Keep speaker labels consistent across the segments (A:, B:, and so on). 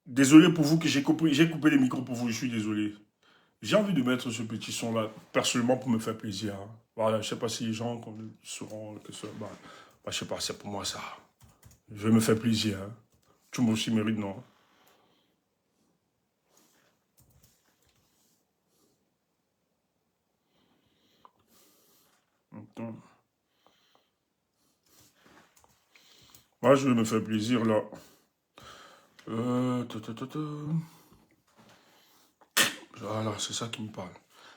A: Désolé pour vous que j'ai coupé les micros pour vous, je suis désolé. J'ai envie de mettre ce petit son-là, personnellement, pour me faire plaisir, hein. Voilà, je sais pas si les gens sauront que ça. Je sais pas, c'est pour moi ça. Je vais me faire plaisir, hein. Tout le monde aussi mérite, non? Attends. Moi, je vais me faire plaisir, là. Ta, ta, ta, ta. Voilà, c'est ça qui me parle.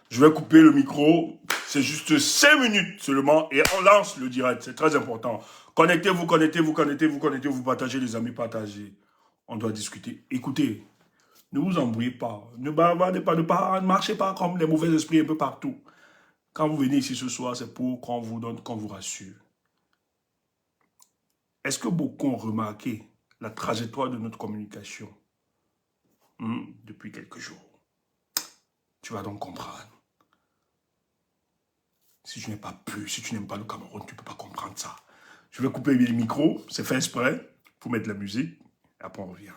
A: Je vais couper le micro. C'est juste 5 minutes seulement et on lance le direct. C'est très important. Connectez-vous, connectez-vous, connectez-vous, connectez-vous, vous partagez, les amis, partagez. On doit discuter. Écoutez, ne vous embrouillez pas. Ne bavardez pas, ne marchez pas comme les mauvais esprits un peu partout. Quand vous venez ici ce soir, c'est pour qu'on vous donne, qu'on vous rassure. Est-ce que beaucoup ont remarqué la trajectoire de notre communication depuis quelques jours? Tu vas donc comprendre. Si tu n'es pas pu, si tu n'aimes pas le Cameroun, tu ne peux pas comprendre ça. Je vais couper le micro, c'est fait exprès, pour mettre la musique, et après on revient.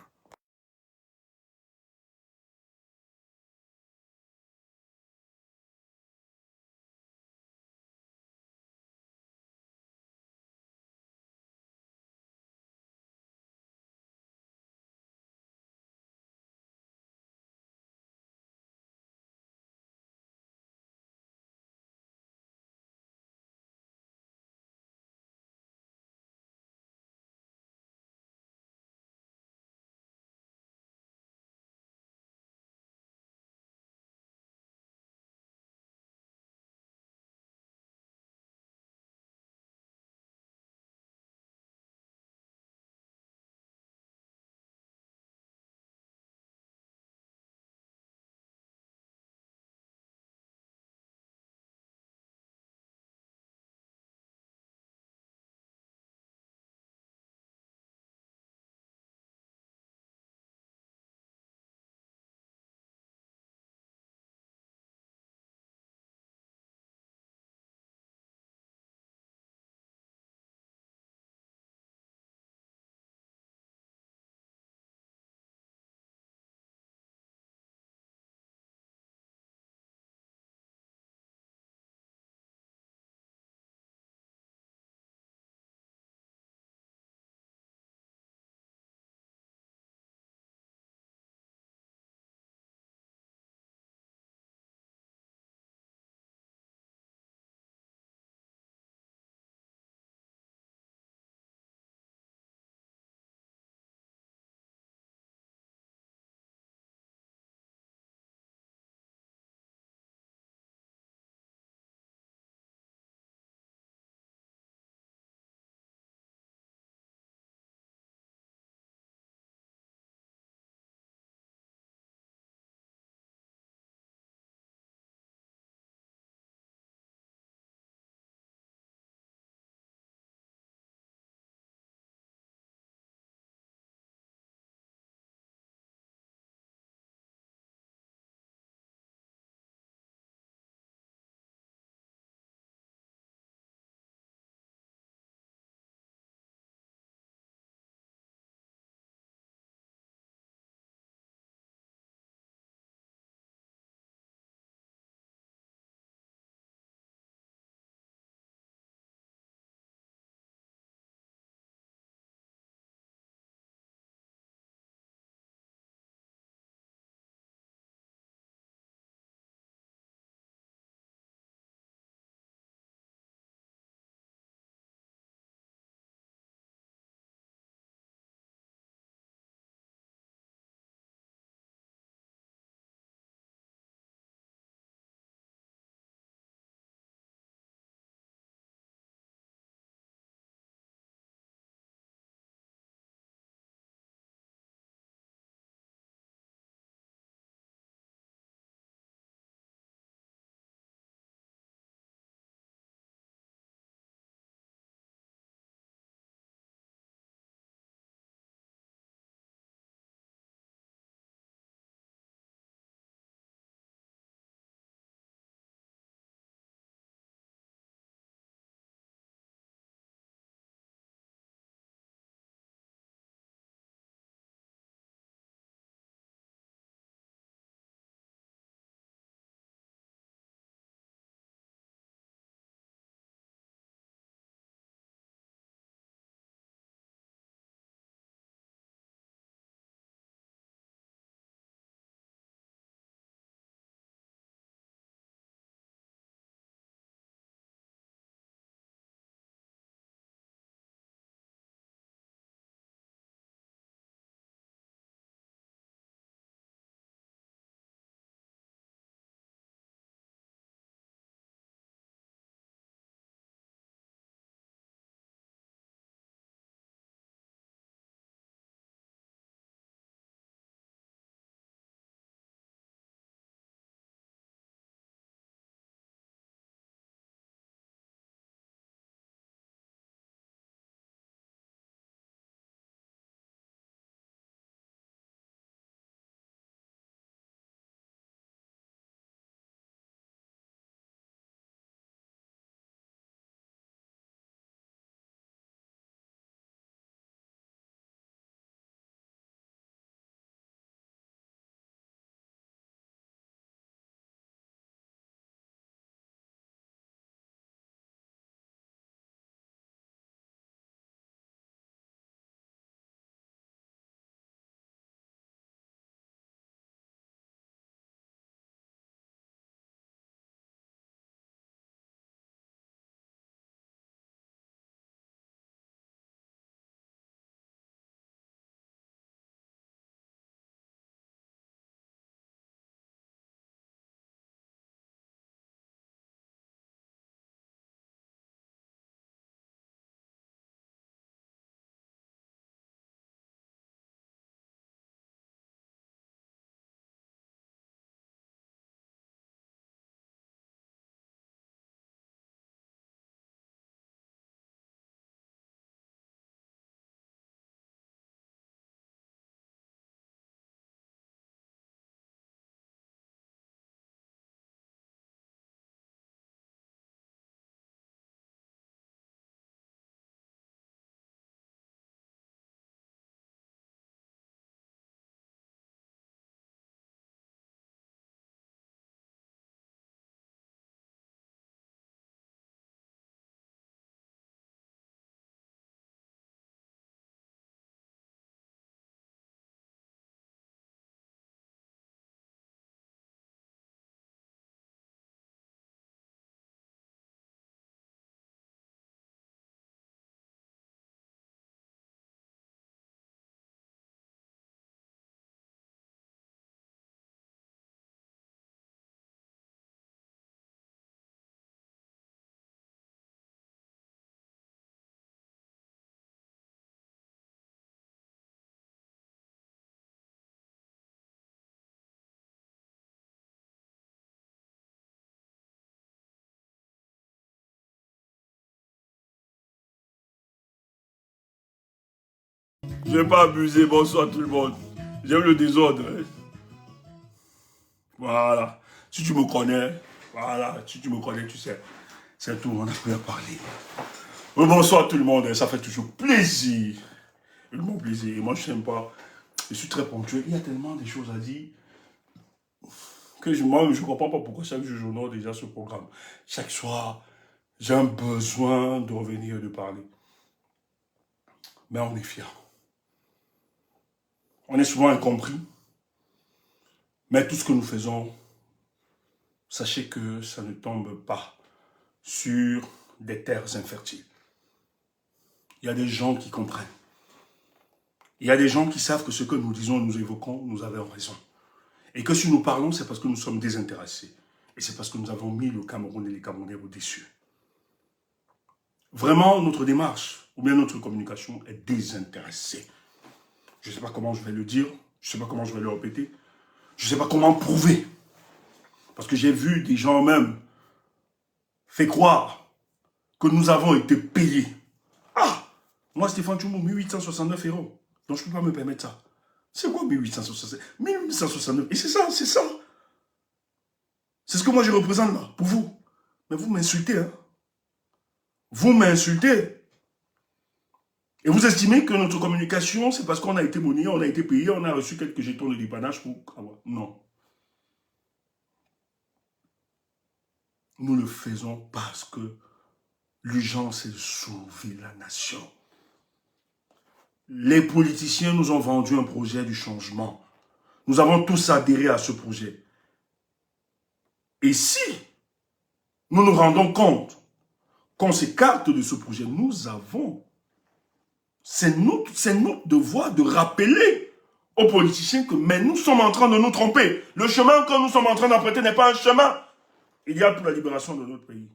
A: Je vais pas abuser. Bonsoir tout le monde. J'aime le désordre. Hein. Voilà. Si tu me connais, voilà. Si tu me connais, tu sais. C'est tout. On a plus à parler. Bonsoir tout le monde. Ça fait toujours plaisir. Mon plaisir. Et moi, je n'aime pas. Je suis très ponctuel. Il y a tellement de choses à dire que moi, je ne comprends pas pourquoi chaque jour, j'honore déjà ce programme. Chaque soir, j'ai un besoin de revenir et de parler. Mais on est fiers. On est souvent incompris. Mais tout ce que nous faisons, sachez que ça ne tombe pas sur des terres infertiles. Il y a des gens qui comprennent. Il y a des gens qui savent que ce que nous disons, nous évoquons, nous avons raison. Et que si nous parlons, c'est parce que nous sommes désintéressés. Et c'est parce que nous avons mis le Cameroun et les Camerounais au-dessus. Vraiment, notre démarche, ou bien notre communication est désintéressée. Je ne sais pas comment je vais le dire, je ne sais pas comment je vais le répéter, je ne sais pas comment prouver. Parce que j'ai vu des gens même fait croire que nous avons été payés. Ah, moi Stéphane Tchoumo, 1869 €. Donc je ne peux pas me permettre ça. C'est quoi 1869? 1869. Et c'est ça, c'est ça. C'est ce que moi je représente là, pour vous. Mais vous m'insultez, hein. Vous m'insultez. Et vous estimez que notre communication, c'est parce qu'on a été monié, on a été payé, on a reçu quelques jetons de dépannage pour avoir. Non. Nous le faisons parce que l'urgence est de sauver la nation. Les politiciens nous ont vendu un projet du changement. Nous avons tous adhéré à ce projet. Et si nous nous rendons compte qu'on s'écarte de ce projet, nous avons, c'est notre devoir de rappeler aux politiciens que mais nous sommes en train de nous tromper. Le chemin que nous sommes en train d'emprunter n'est pas un chemin. Il y a pour la libération de notre pays.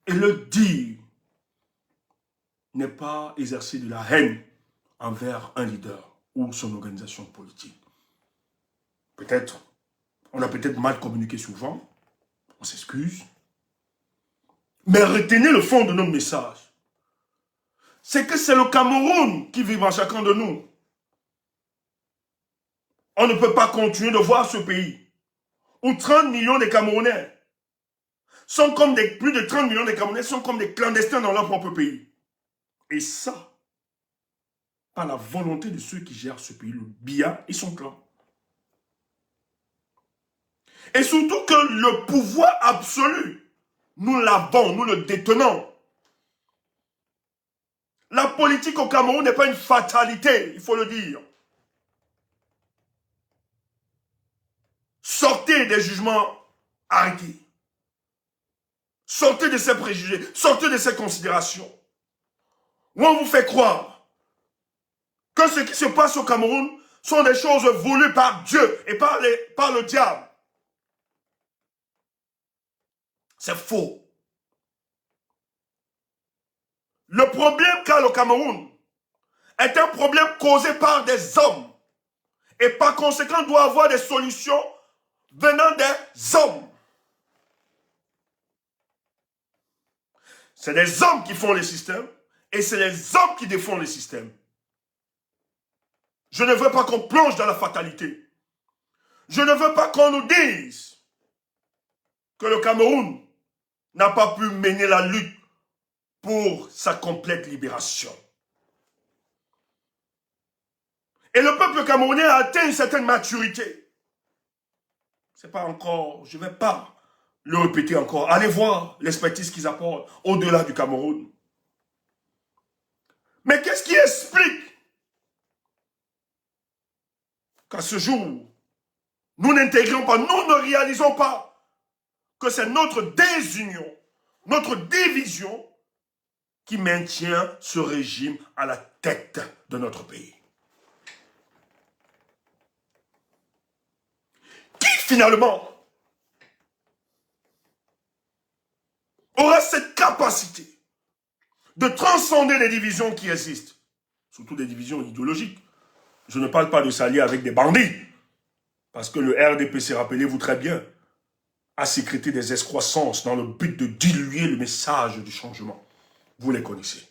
A: Et le dire n'est pas exercer de la haine envers un leader ou son organisation politique. Peut-être, on a peut-être mal communiqué souvent, on s'excuse. Mais retenez le fond de notre message. C'est que c'est le Cameroun qui vit en chacun de nous. On ne peut pas continuer de voir ce pays où 30 millions de Camerounais sont comme plus de 30 millions de Camerounais sont comme des clandestins dans leur propre pays. Et ça, par la volonté de ceux qui gèrent ce pays, le Biya et son clan. Et surtout que le pouvoir absolu, nous l'avons, nous le détenons. La politique au Cameroun n'est pas une fatalité, il faut le dire. Sortez des jugements arrêtés. Sortez de ces préjugés, sortez de ces considérations. Où on vous fait croire que ce qui se passe au Cameroun sont des choses voulues par Dieu et par le diable. C'est faux. Le problème qu'a le Cameroun est un problème causé par des hommes. Et par conséquent, doit avoir des solutions venant des hommes. C'est les hommes qui font les systèmes et c'est les hommes qui défendent les systèmes. Je ne veux pas qu'on plonge dans la fatalité. Je ne veux pas qu'on nous dise que le Cameroun n'a pas pu mener la lutte pour sa complète libération. Et le peuple camerounais a atteint une certaine maturité. C'est pas encore, je ne vais pas le répéter encore. Allez voir l'expertise qu'ils apportent au-delà du Cameroun. Mais qu'est-ce qui explique qu'à ce jour, nous n'intégrons pas, nous ne réalisons pas que c'est notre désunion, notre division qui maintient ce régime à la tête de notre pays. Qui finalement aura cette capacité de transcender les divisions qui existent, surtout des divisions idéologiques. Je ne parle pas de s'allier avec des bandits, parce que le RDPC, rappelez-vous très bien, a sécrété des excroissances dans le but de diluer le message du changement. Vous les connaissez.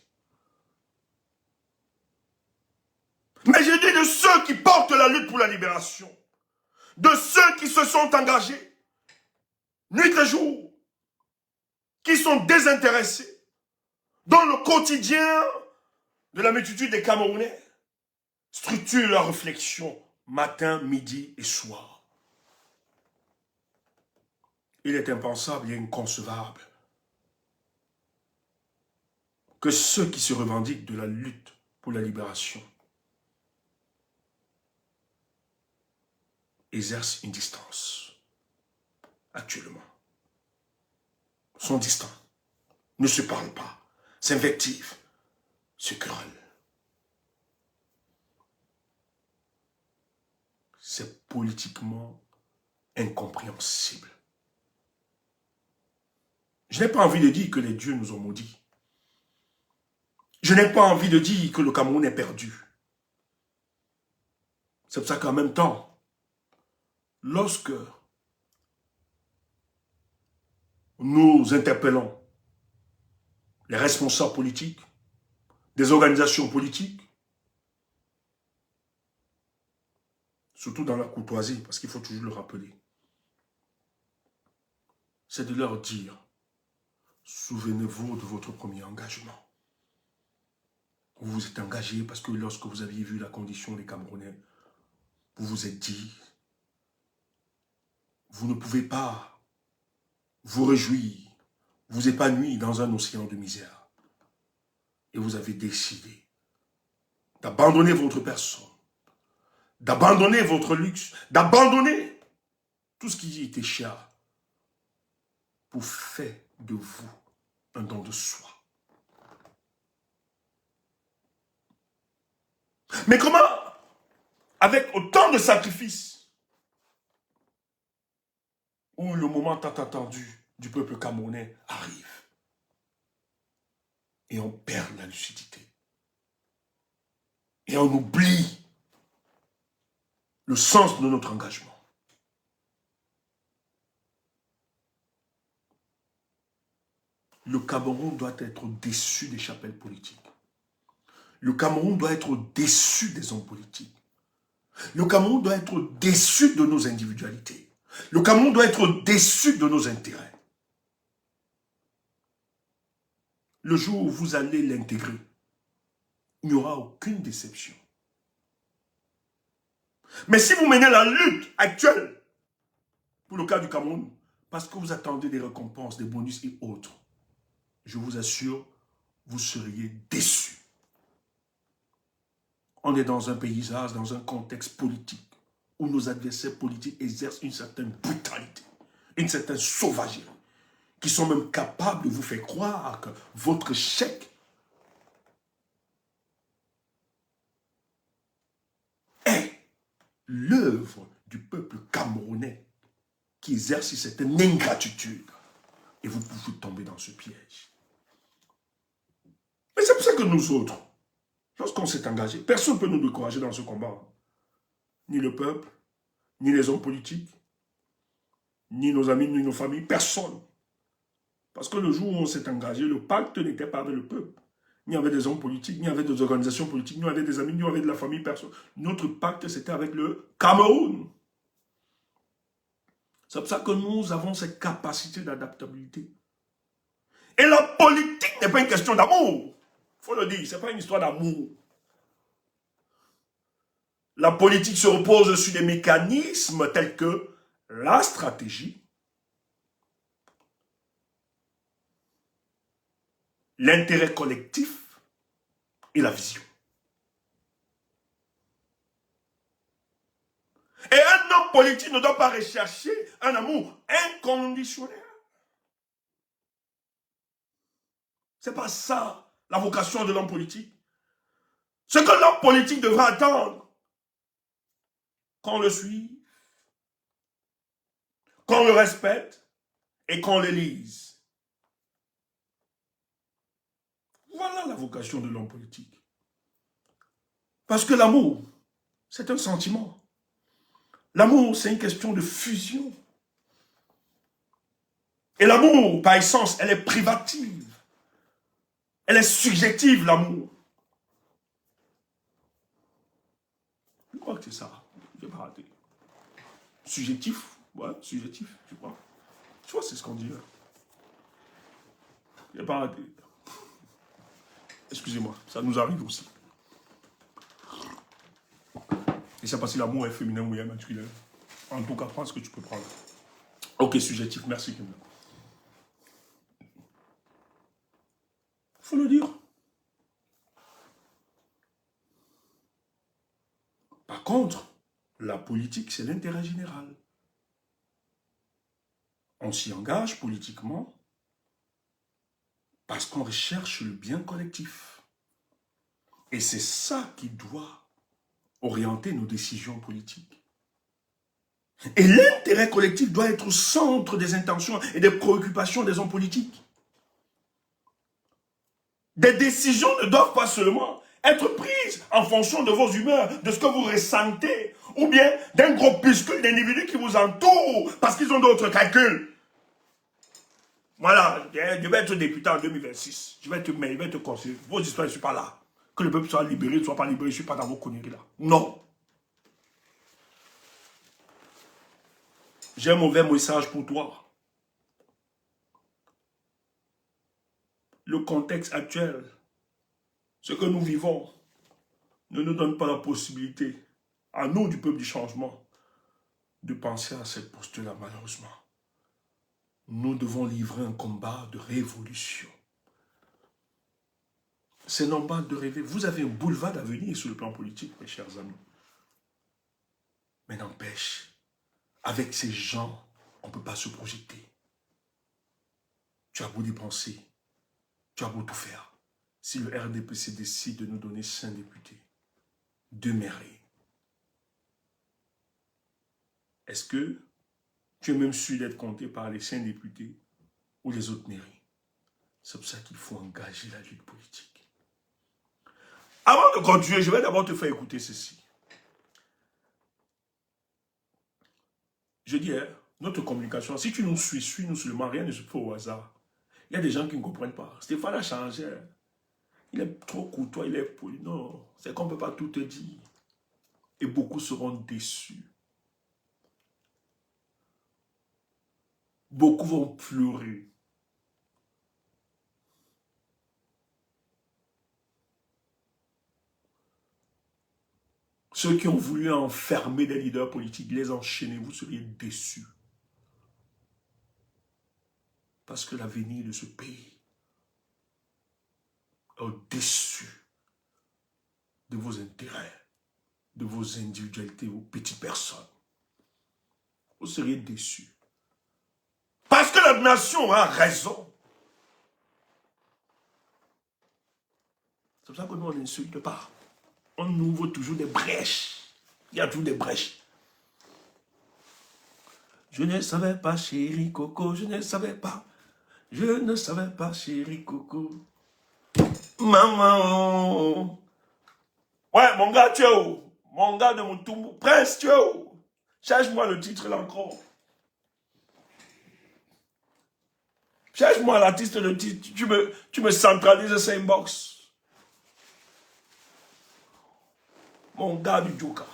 A: Mais je dis de ceux qui portent la lutte pour la libération, de ceux qui se sont engagés, nuit et jour, qui sont désintéressés dans le quotidien de la multitude des Camerounais, structurent leur réflexion matin, midi et soir. Il est impensable et inconcevable que ceux qui se revendiquent de la lutte pour la libération exercent une distance actuellement. Sont distants, ne se parlent pas, s'invectivent, se querellent. C'est politiquement incompréhensible. Je n'ai pas envie de dire que les dieux nous ont maudits. Je n'ai pas envie de dire que le Cameroun est perdu. C'est pour ça qu'en même temps, lorsque nous interpellons les responsables politiques, des organisations politiques, surtout dans la courtoisie, parce qu'il faut toujours le rappeler, c'est de leur dire, souvenez-vous de votre premier engagement. Vous vous êtes engagé parce que lorsque vous aviez vu la condition des Camerounais, vous vous êtes dit, vous ne pouvez pas vous réjouir, vous épanouir dans un océan de misère. Et vous avez décidé d'abandonner votre personne, d'abandonner votre luxe, d'abandonner tout ce qui était cher pour faire de vous un don de soi. Mais comment, avec autant de sacrifices, où le moment tant attendu du peuple camerounais arrive, et on perd la lucidité, et on oublie le sens de notre engagement. Le Cameroun doit être déçu des chapelles politiques. Le Cameroun doit être déçu des hommes politiques. Le Cameroun doit être déçu de nos individualités. Le Cameroun doit être déçu de nos intérêts. Le jour où vous allez l'intégrer, il n'y aura aucune déception. Mais si vous menez la lutte actuelle, pour le cas du Cameroun, parce que vous attendez des récompenses, des bonus et autres, je vous assure, vous seriez déçus. On est dans un paysage, dans un contexte politique, où nos adversaires politiques exercent une certaine brutalité, une certaine sauvagerie, qui sont même capables de vous faire croire que votre chèque est l'œuvre du peuple camerounais qui exerce cette ingratitude. Et vous pouvez tomber dans ce piège. Mais c'est pour ça que nous autres, lorsqu'on s'est engagé, personne ne peut nous décourager dans ce combat. Ni le peuple, ni les hommes politiques, ni nos amis, ni nos familles, personne. Parce que le jour où on s'est engagé, le pacte n'était pas avec le peuple. Ni avec des hommes politiques, ni avec des organisations politiques, ni avec des amis, ni avec de la famille, personne. Notre pacte, c'était avec le Cameroun. C'est pour ça que nous avons cette capacité d'adaptabilité. Et la politique n'est pas une question d'amour. Il faut le dire, ce n'est pas une histoire d'amour. La politique se repose sur des mécanismes tels que la stratégie, l'intérêt collectif et la vision. Et un homme politique ne doit pas rechercher un amour inconditionnel. Ce n'est pas ça la vocation de l'homme politique. Ce que l'homme politique devra attendre, qu'on le suive, qu'on le respecte et qu'on le lise. Voilà la vocation de l'homme politique. Parce que l'amour, c'est un sentiment. L'amour, c'est une question de fusion. Et l'amour, par essence, elle est privative. Elle est subjective, l'amour. crois que c'est ça. Je n'ai pas raté. Subjectif. Ouais, subjectif, je crois. Tu vois, c'est ce qu'on dit là. Je n'ai pas raté. Excusez-moi, ça nous arrive aussi. Et c'est parce que l'amour est féminin ou est masculin. En tout cas, prends ce que tu peux prendre. Ok, subjectif, merci Kim. Faut le dire. Par contre, la politique, c'est l'intérêt général. On s'y engage politiquement parce qu'on recherche le bien collectif. Et c'est ça qui doit orienter nos décisions politiques. Et l'intérêt collectif doit être au centre des intentions et des préoccupations des hommes politiques. Des décisions ne doivent pas seulement être prises en fonction de vos humeurs, de ce que vous ressentez, ou bien d'un groupuscule d'individus qui vous entourent parce qu'ils ont d'autres calculs. Voilà, je vais être député en 2026. Je vais être maire, je vais être conseiller. Vos histoires, je ne suis pas là. Que le peuple soit libéré, ne soit pas libéré, je ne suis pas dans vos conneries là. Non. J'ai un mauvais message pour toi. Le contexte actuel, ce que nous vivons, ne nous donne pas la possibilité, à nous du peuple du changement, de penser à cette posture-là, malheureusement. Nous devons livrer un combat de révolution. C'est normal de rêver. Vous avez un boulevard d'avenir sur le plan politique, mes chers amis. Mais n'empêche, avec ces gens, on ne peut pas se projeter. Tu as beau dépenser, tu as beau tout faire. Si le RDPC décide de nous donner 5 députés, 2 mairies, est-ce que tu es même sûr d'être compté par les 5 députés ou les autres mairies? C'est pour ça qu'il faut engager la lutte politique. Avant de continuer, je vais d'abord te faire écouter ceci. Je dis, hein, notre communication, si tu nous suis-nous seulement, rien ne se fait au hasard. Il y a des gens qui ne comprennent pas. Stéphane a changé. Il est trop courtois, il est poli. Non, c'est qu'on ne peut pas tout te dire. Et beaucoup seront déçus. Beaucoup vont pleurer. Ceux qui ont voulu enfermer des leaders politiques, les enchaîner, vous seriez déçus. Parce que l'avenir de ce pays est au-dessus de vos intérêts, de vos individualités, vos petites personnes. Vous seriez déçus. Parce que la nation a raison. C'est pour ça que nous, on n'insulte pas. On ouvre toujours des brèches. Il y a toujours des brèches. Je ne savais pas, chérie Coco, je ne savais pas. Je ne savais pas, chérie Coco. Maman. Ouais, mon gars, tu es où? Mon gars de mon tout. Prince, tu es où? Cherche-moi le titre là encore. Cherche-moi l'artiste, le titre. Tu me centralises ce inbox. Mon gars du Djouka.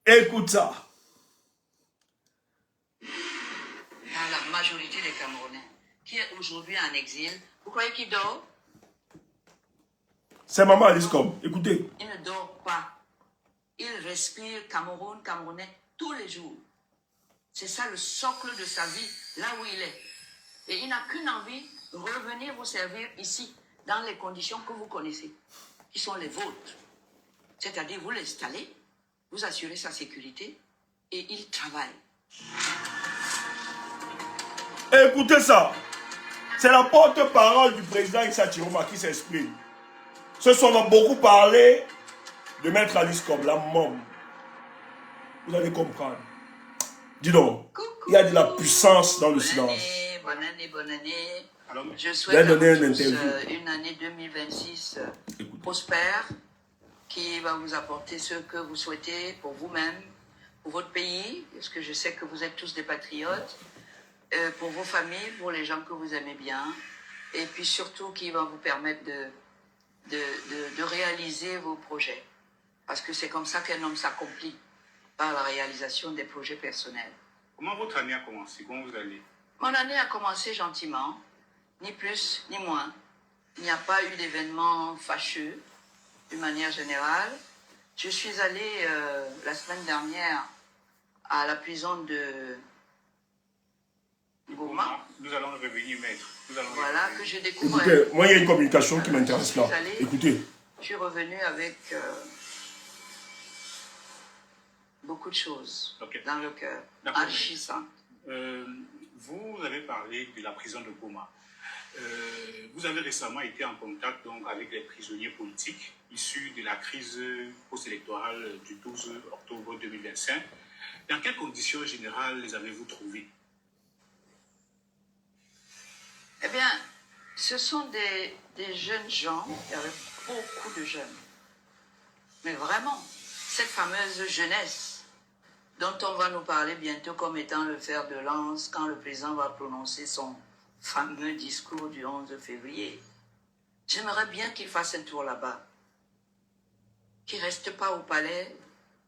A: Écoute ça.
B: La majorité des Camerounais qui est aujourd'hui en exil, vous croyez qu'il dort?
A: C'est maman Alice comme. Écoutez.
B: Il ne dort pas. Il respire Cameroun, Camerounais tous les jours. C'est ça le socle de sa vie, là où il est. Et il n'a qu'une envie, revenir vous servir ici, dans les conditions que vous connaissez, qui sont les vôtres. C'est-à-dire, vous l'installez, vous assurez sa sécurité, et il travaille.
A: Écoutez ça. C'est la porte-parole du président Issa Chiroma qui s'exprime. Ce sont beaucoup parlé de Maître Alice comme la môme. Vous allez comprendre. Dis donc, il y a de la puissance dans le silence.
B: Bonne année, bonne année.
A: Alors,
B: je souhaite à vous tous
A: une
B: année 2026 prospère, qui va vous apporter ce que vous souhaitez pour vous-même, pour votre pays, parce que je sais que vous êtes tous des patriotes, pour vos familles, pour les gens que vous aimez bien, et puis surtout qui va vous permettre de réaliser vos projets. Parce que c'est comme ça qu'un homme s'accomplit, par la réalisation des projets personnels.
C: Comment votre année a commencé? Comment vous allez?
B: Mon année a commencé gentiment, ni plus ni moins. Il n'y a pas eu d'événements fâcheux, d'une manière générale. Je suis allée la semaine dernière à la prison de Goma.
C: Nous allons revenir, maître.
B: Voilà, que je découvre.
A: Écoutez, moi, il y a une communication qui m'intéresse là. Écoutez.
B: Je suis revenue avec beaucoup de choses dans le cœur, enrichissantes.
C: Vous avez parlé de la prison de Goma. Vous avez récemment été en contact donc, avec les prisonniers politiques issus de la crise post-électorale du 12 octobre 2025. Dans quelles conditions générales les avez-vous trouvés?
B: Eh bien, ce sont des jeunes gens, il y avait beaucoup de jeunes. Mais vraiment, cette fameuse jeunesse dont on va nous parler bientôt comme étant le fer de lance quand le président va prononcer son fameux discours du 11 février. J'aimerais bien qu'il fasse un tour là-bas, qu'il ne reste pas au palais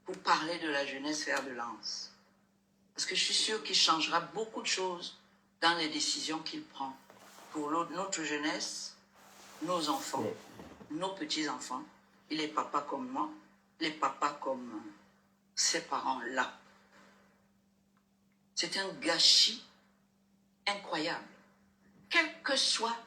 B: pour parler de la jeunesse fer de lance. Parce que je suis sûre qu'il changera beaucoup de choses dans les décisions qu'il prend pour notre jeunesse, nos enfants, nos petits-enfants, et les papas comme moi, les papas comme ses parents-là. C'est un gâchis incroyable. Quelles que soient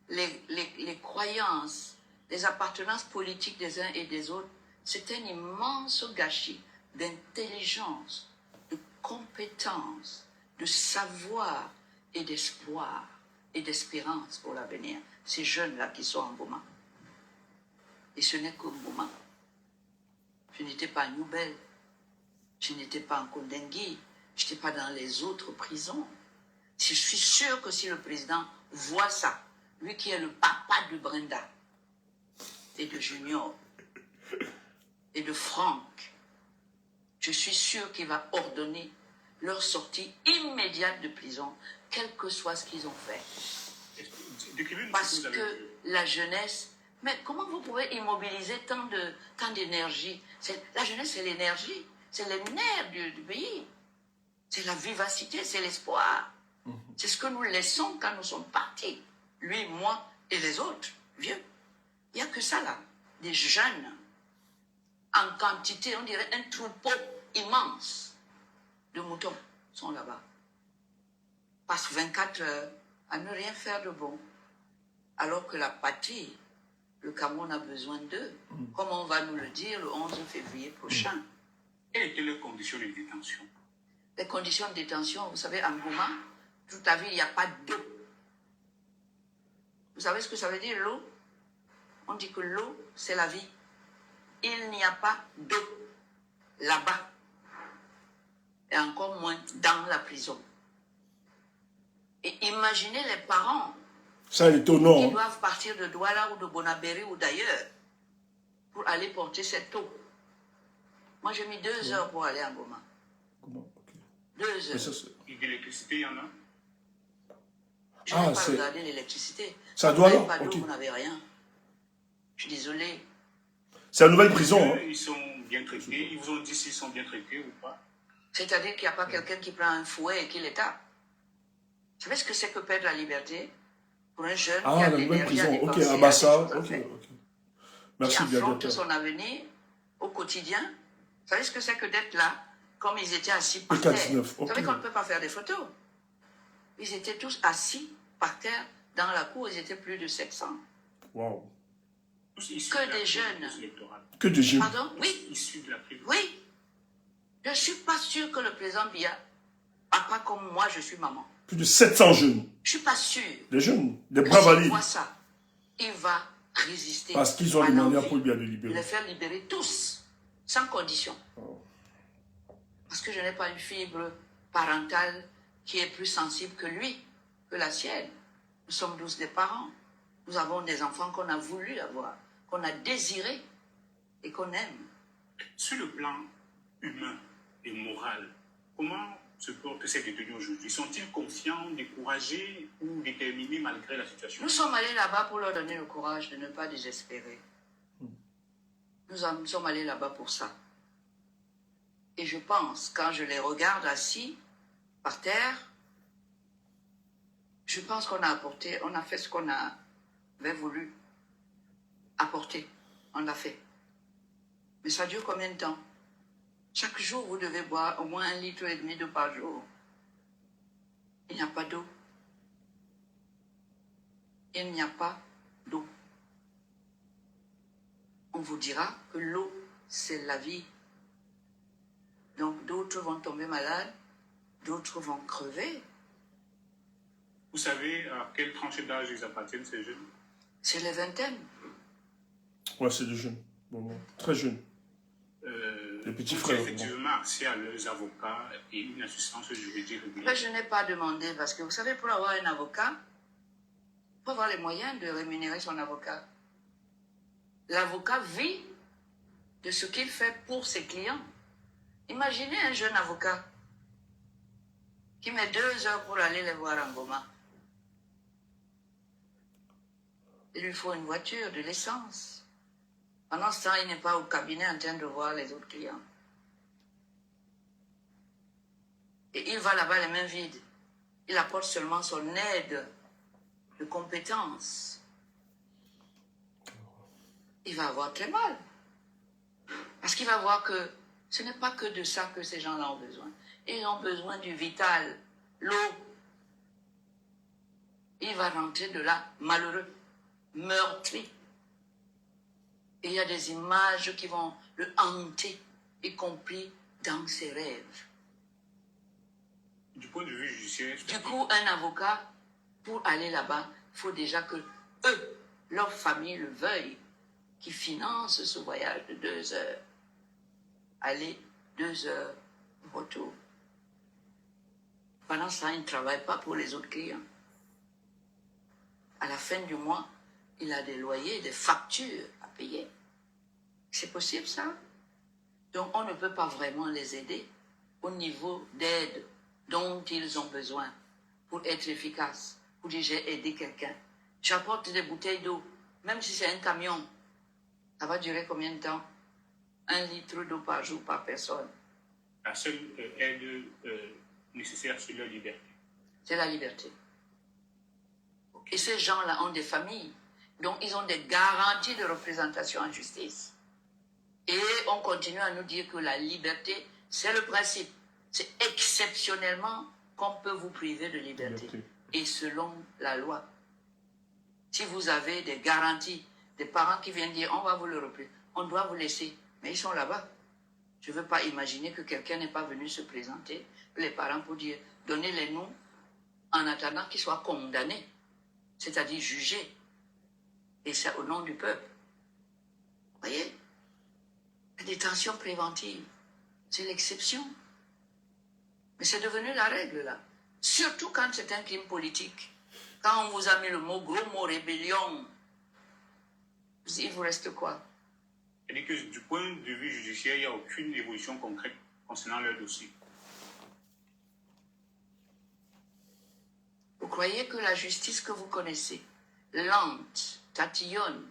B: les croyances, les appartenances politiques des uns et des autres, c'est un immense gâchis d'intelligence, de compétence, de savoir et d'espoir et d'espérance pour l'avenir. Ces jeunes-là qui sont en Goma. Et ce n'est qu'en Goma. Je n'étais pas à Nouvelle, je n'étais pas en Kondengui, je n'étais pas dans les autres prisons. Je suis sûre que si le président voit ça, lui qui est le papa de Brenda, et de Junior, et de Franck, je suis sûre qu'il va ordonner leur sortie immédiate de prison, quel que soit ce qu'ils ont fait. Parce que la jeunesse... Mais comment vous pouvez immobiliser tant d'énergie? La jeunesse, c'est l'énergie, c'est les nerfs du pays. C'est la vivacité, c'est l'espoir. C'est ce que nous laissons quand nous sommes partis. Lui, moi et les autres, vieux. Il n'y a que ça là. Des jeunes, en quantité, on dirait un troupeau immense de moutons sont là-bas. Passent 24 heures à ne rien faire de bon. Alors que la patrie, le Cameroun a besoin d'eux, comme on va nous le dire le 11 février prochain.
C: Quelles étaient les conditions de détention?
B: Les conditions de détention, vous savez, en Goma, toute la ville, il n'y a pas d'eau. Vous savez ce que ça veut dire, l'eau? On dit que l'eau, c'est la vie. Il n'y a pas d'eau là-bas. Et encore moins dans la prison. Et imaginez les parents
A: ça est étonnant.
B: Qui doivent partir de Douala ou de Bonabéry ou d'ailleurs pour aller porter cette eau. Moi, j'ai mis 2 heures pour aller en Goma. 2 heures.
C: Et de l'électricité, il y en a?
B: Je n'ai pas regardé l'électricité.
A: Ça doit
B: là. Pas d'eau, vous n'avez rien. Je suis désolé.
A: C'est la nouvelle prison. Hein.
C: Ils sont bien traités. Ils vous ont dit s'ils sont bien traités ou pas?
B: C'est-à-dire qu'il n'y a pas quelqu'un qui prend un fouet et qui les tape. Vous savez ce que c'est que perdre la liberté? Pour un jeune qui a
A: la nouvelle prison, ok,
B: à
A: Abassa, ok. Merci,
B: qui affronte son avenir au quotidien. Vous savez ce que c'est que d'être là, comme ils étaient assis par terre. Vous savez qu'on ne peut pas faire des photos. Ils étaient tous assis par terre dans la cour, ils étaient plus de 700.
A: Wow.
B: Que des jeunes.
A: Que des jeunes.
B: Pardon? Oui. Oui. Je ne suis pas sûre que le président Biya, papa comme moi, je suis maman.
A: Plus de 700 jeunes.
B: Je ne suis pas sûre.
A: Des jeunes, des braves alliés.
B: S'il voit ça, il va résister.
A: Parce qu'ils ont demandé à Paul Biya de libérer.
B: De les faire libérer tous, sans condition. Oh. Parce que je n'ai pas une fibre parentale qui est plus sensible que lui, que la sienne. Nous sommes tous des parents. Nous avons des enfants qu'on a voulu avoir, qu'on a désiré et qu'on aime.
C: Sur le plan humain et moral, comment se porte ces détenus aujourd'hui? Sont-ils confiants, découragés ou déterminés malgré la situation?
B: Nous sommes allés là-bas pour leur donner le courage de ne pas désespérer. Nous sommes allés là-bas pour ça. Et je pense, quand je les regarde assis par terre, je pense qu'on a apporté, on a fait ce qu'on avait voulu apporter. On l'a fait. Mais ça dure combien de temps? Chaque jour, vous devez boire au moins 1,5 litre d'eau par jour. Il n'y a pas d'eau. Il n'y a pas d'eau. On vous dira que l'eau, c'est la vie. Donc d'autres vont tomber malades, d'autres vont crever.
C: Vous savez à quelle tranche d'âge ils appartiennent, ces jeunes?
B: C'est les vingtaines.
A: Ouais, c'est des jeunes. Bon, très jeunes. Les petits frères.
C: Effectivement, accès à leurs avocats et une assistance juridique régulière.
B: Là, je n'ai pas demandé parce que vous savez, pour avoir un avocat, il faut avoir les moyens de rémunérer son avocat. L'avocat vit de ce qu'il fait pour ses clients. Imaginez un jeune avocat qui met 2 heures pour aller les voir en Goma. Il lui faut une voiture, de l'essence. Pendant ce temps, il n'est pas au cabinet en train de voir les autres clients. Et il va là-bas les mains vides. Il apporte seulement son aide de compétences. Il va avoir très mal. Parce qu'il va voir que ce n'est pas que de ça que ces gens-là ont besoin. Ils ont besoin du vital, l'eau. Il va rentrer de là malheureux, meurtri. Et il y a des images qui vont le hanter, y compris dans ses rêves.
C: Du point de vue judiciaire...
B: Du coup, un avocat, pour aller là-bas, il faut déjà que eux, leur famille le veuille, qui finance ce voyage de 2 heures. Aller, 2 heures, retour. Pendant ça, il ne travaille pas pour les autres clients. À la fin du mois, il a des loyers, des factures à payer. C'est possible, ça? Donc, on ne peut pas vraiment les aider au niveau d'aide dont ils ont besoin pour être efficaces, pour dire j'ai aidé quelqu'un. J'apporte des bouteilles d'eau, même si c'est un camion. Ça va durer combien de temps? 1 litre d'eau par jour par personne.
C: La seule aide nécessaire, c'est leur liberté.
B: C'est la liberté. Et ces gens-là ont des familles, donc ils ont des garanties de représentation en justice. Et on continue à nous dire que la liberté, c'est le principe. C'est exceptionnellement qu'on peut vous priver de liberté. Et selon la loi. Si vous avez des garanties, des parents qui viennent dire, on va vous le reprendre, on doit vous laisser. Mais ils sont là-bas. Je ne veux pas imaginer que quelqu'un n'est pas venu se présenter, les parents, pour dire, donnez-les nous, en attendant qu'ils soient condamnés, c'est-à-dire jugés. Et c'est au nom du peuple. Vous voyez? La détention préventive, c'est l'exception. Mais c'est devenu la règle, là. Surtout quand c'est un crime politique. Quand on vous a mis le gros mot rébellion, il vous reste quoi?
C: C'est-à-dire que du point de vue judiciaire, il n'y a aucune évolution concrète concernant leur dossier.
B: Vous croyez que la justice que vous connaissez, lente, tatillonne,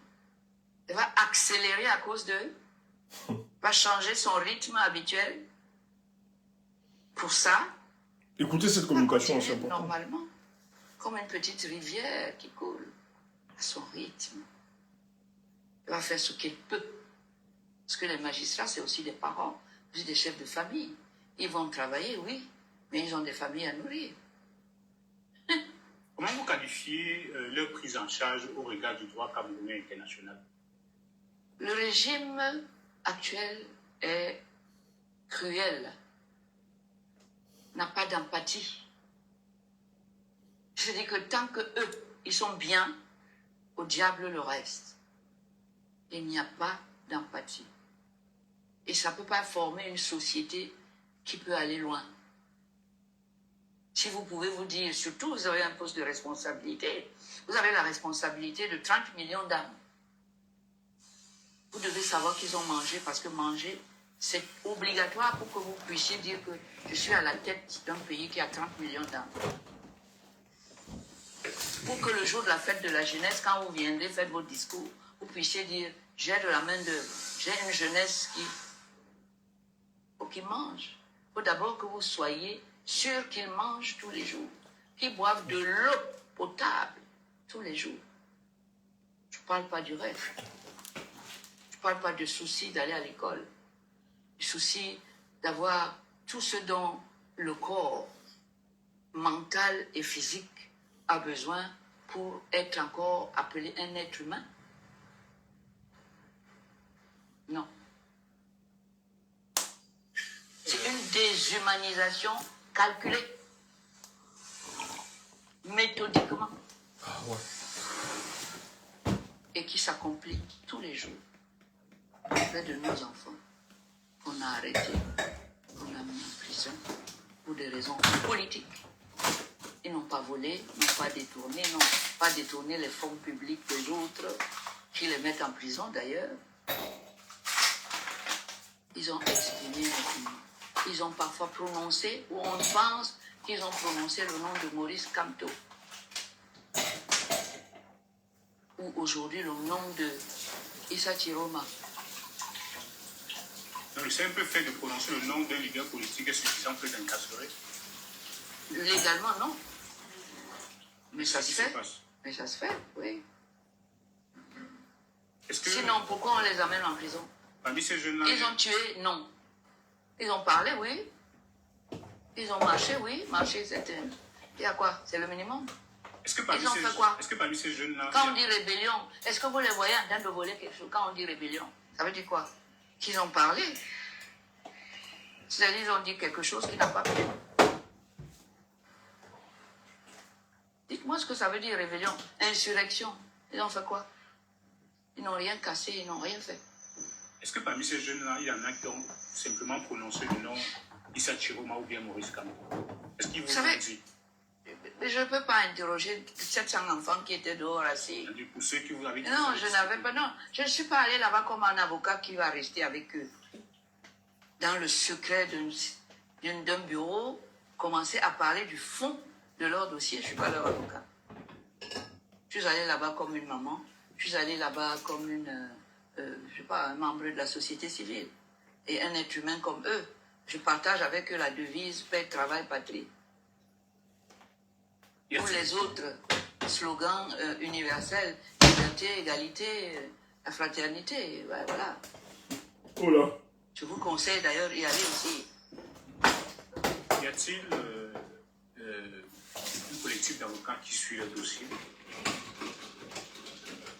B: elle va accélérer à cause d'eux? Va changer son rythme habituel? Pour ça,
A: Écoutez cette communication, c'est important.
B: normalement, comme une petite rivière qui coule à son rythme. Il va faire ce qu'il peut. Parce que les magistrats, c'est aussi des parents, aussi des chefs de famille. Ils vont travailler, oui, mais ils ont des familles à nourrir.
C: Comment vous qualifiez leur prise en charge au regard du droit camerounais international?
B: Le régime actuel est cruel, n'a pas d'empathie. C'est-à-dire que tant que eux, ils sont bien, au diable le reste. Il n'y a pas d'empathie. Et ça ne peut pas former une société qui peut aller loin. Si vous pouvez vous dire, surtout vous avez un poste de responsabilité, vous avez la responsabilité de 30 millions d'âmes. Vous devez savoir qu'ils ont mangé, parce que manger, C'est obligatoire pour que vous puissiez dire que je suis à la tête d'un pays qui a 30 millions d'enfants. Pour que le jour de la fête de la jeunesse, quand vous viendrez faire vos discours, vous puissiez dire j'ai de la main-d'œuvre, j'ai une jeunesse qui mange. Il faut d'abord que vous soyez sûr qu'ils mangent tous les jours, qu'ils boivent de l'eau potable tous les jours. Je ne parle pas du reste. Je ne parle pas du souci d'aller à l'école, du souci d'avoir tout ce dont le corps mental et physique a besoin pour être encore appelé un être humain. Non. C'est une déshumanisation calculée, méthodiquement, et qui s'accomplit tous les jours auprès de nos enfants qu'on a arrêtés, qu'on a mis en prison pour des raisons politiques. Ils n'ont pas volé, n'ont pas détourné les fonds publics des autres, qui les mettent en prison d'ailleurs. Ils ont exprimé l'opinion. Ils ont parfois prononcé, ou on pense qu'ils ont prononcé le nom de Maurice Kamto. Ou aujourd'hui le nom de Issa Chiroma.
C: Donc le simple fait de prononcer le nom d'un leader politique est suffisant pour l'incarcérer?
B: Légalement, non. Mais ça se fait.
C: passe.
B: Mais ça se fait, oui.
C: Que,
B: sinon, pourquoi on les amène en prison?
C: Parmi ces jeunes-là...
B: Ils ont tué, non. Ils ont parlé, oui. Ils ont marché, oui. Marcher, c'était... Il y a quoi? C'est le minimum.
C: Est-ce que parmi ces jeunes-là...
B: Quand on dit rébellion, est-ce que vous les voyez en train de voler quelque chose? Quand on dit rébellion, ça veut dire quoi? Qu'ils ont parlé. C'est-à-dire qu'ils ont dit quelque chose qui n'a pas plu. Dites-moi ce que ça veut dire rébellion. Insurrection. Ils ont fait quoi? Ils n'ont rien cassé, ils n'ont rien fait.
C: Est-ce que parmi ces jeunes-là, il y en a qui ont simplement prononcé le nom Issa Chiroma ou bien Maurice Kamto? Est-ce qu'ils vous ont dit?
B: Mais je ne peux pas interroger 700 enfants qui étaient dehors assis.
C: Pour ceux qui vous avez dit.
B: Non, je n'avais pas. Non, je ne suis pas allé là-bas comme un avocat qui va rester avec eux. Dans le secret d'un bureau, commencer à parler du fond de leur dossier. Je ne suis pas leur avocat. Je suis allé là-bas comme une maman. Je suis allé là-bas comme je sais pas, un membre de la société civile. Et un être humain comme eux. Je partage avec eux la devise paix, travail, patrie. Pour les autres slogans universels, liberté, égalité, la fraternité, ben voilà.
A: Oh là.
B: Je vous conseille d'ailleurs d'y aller aussi.
C: Y a-t-il une collectif d'avocats qui suit le dossier?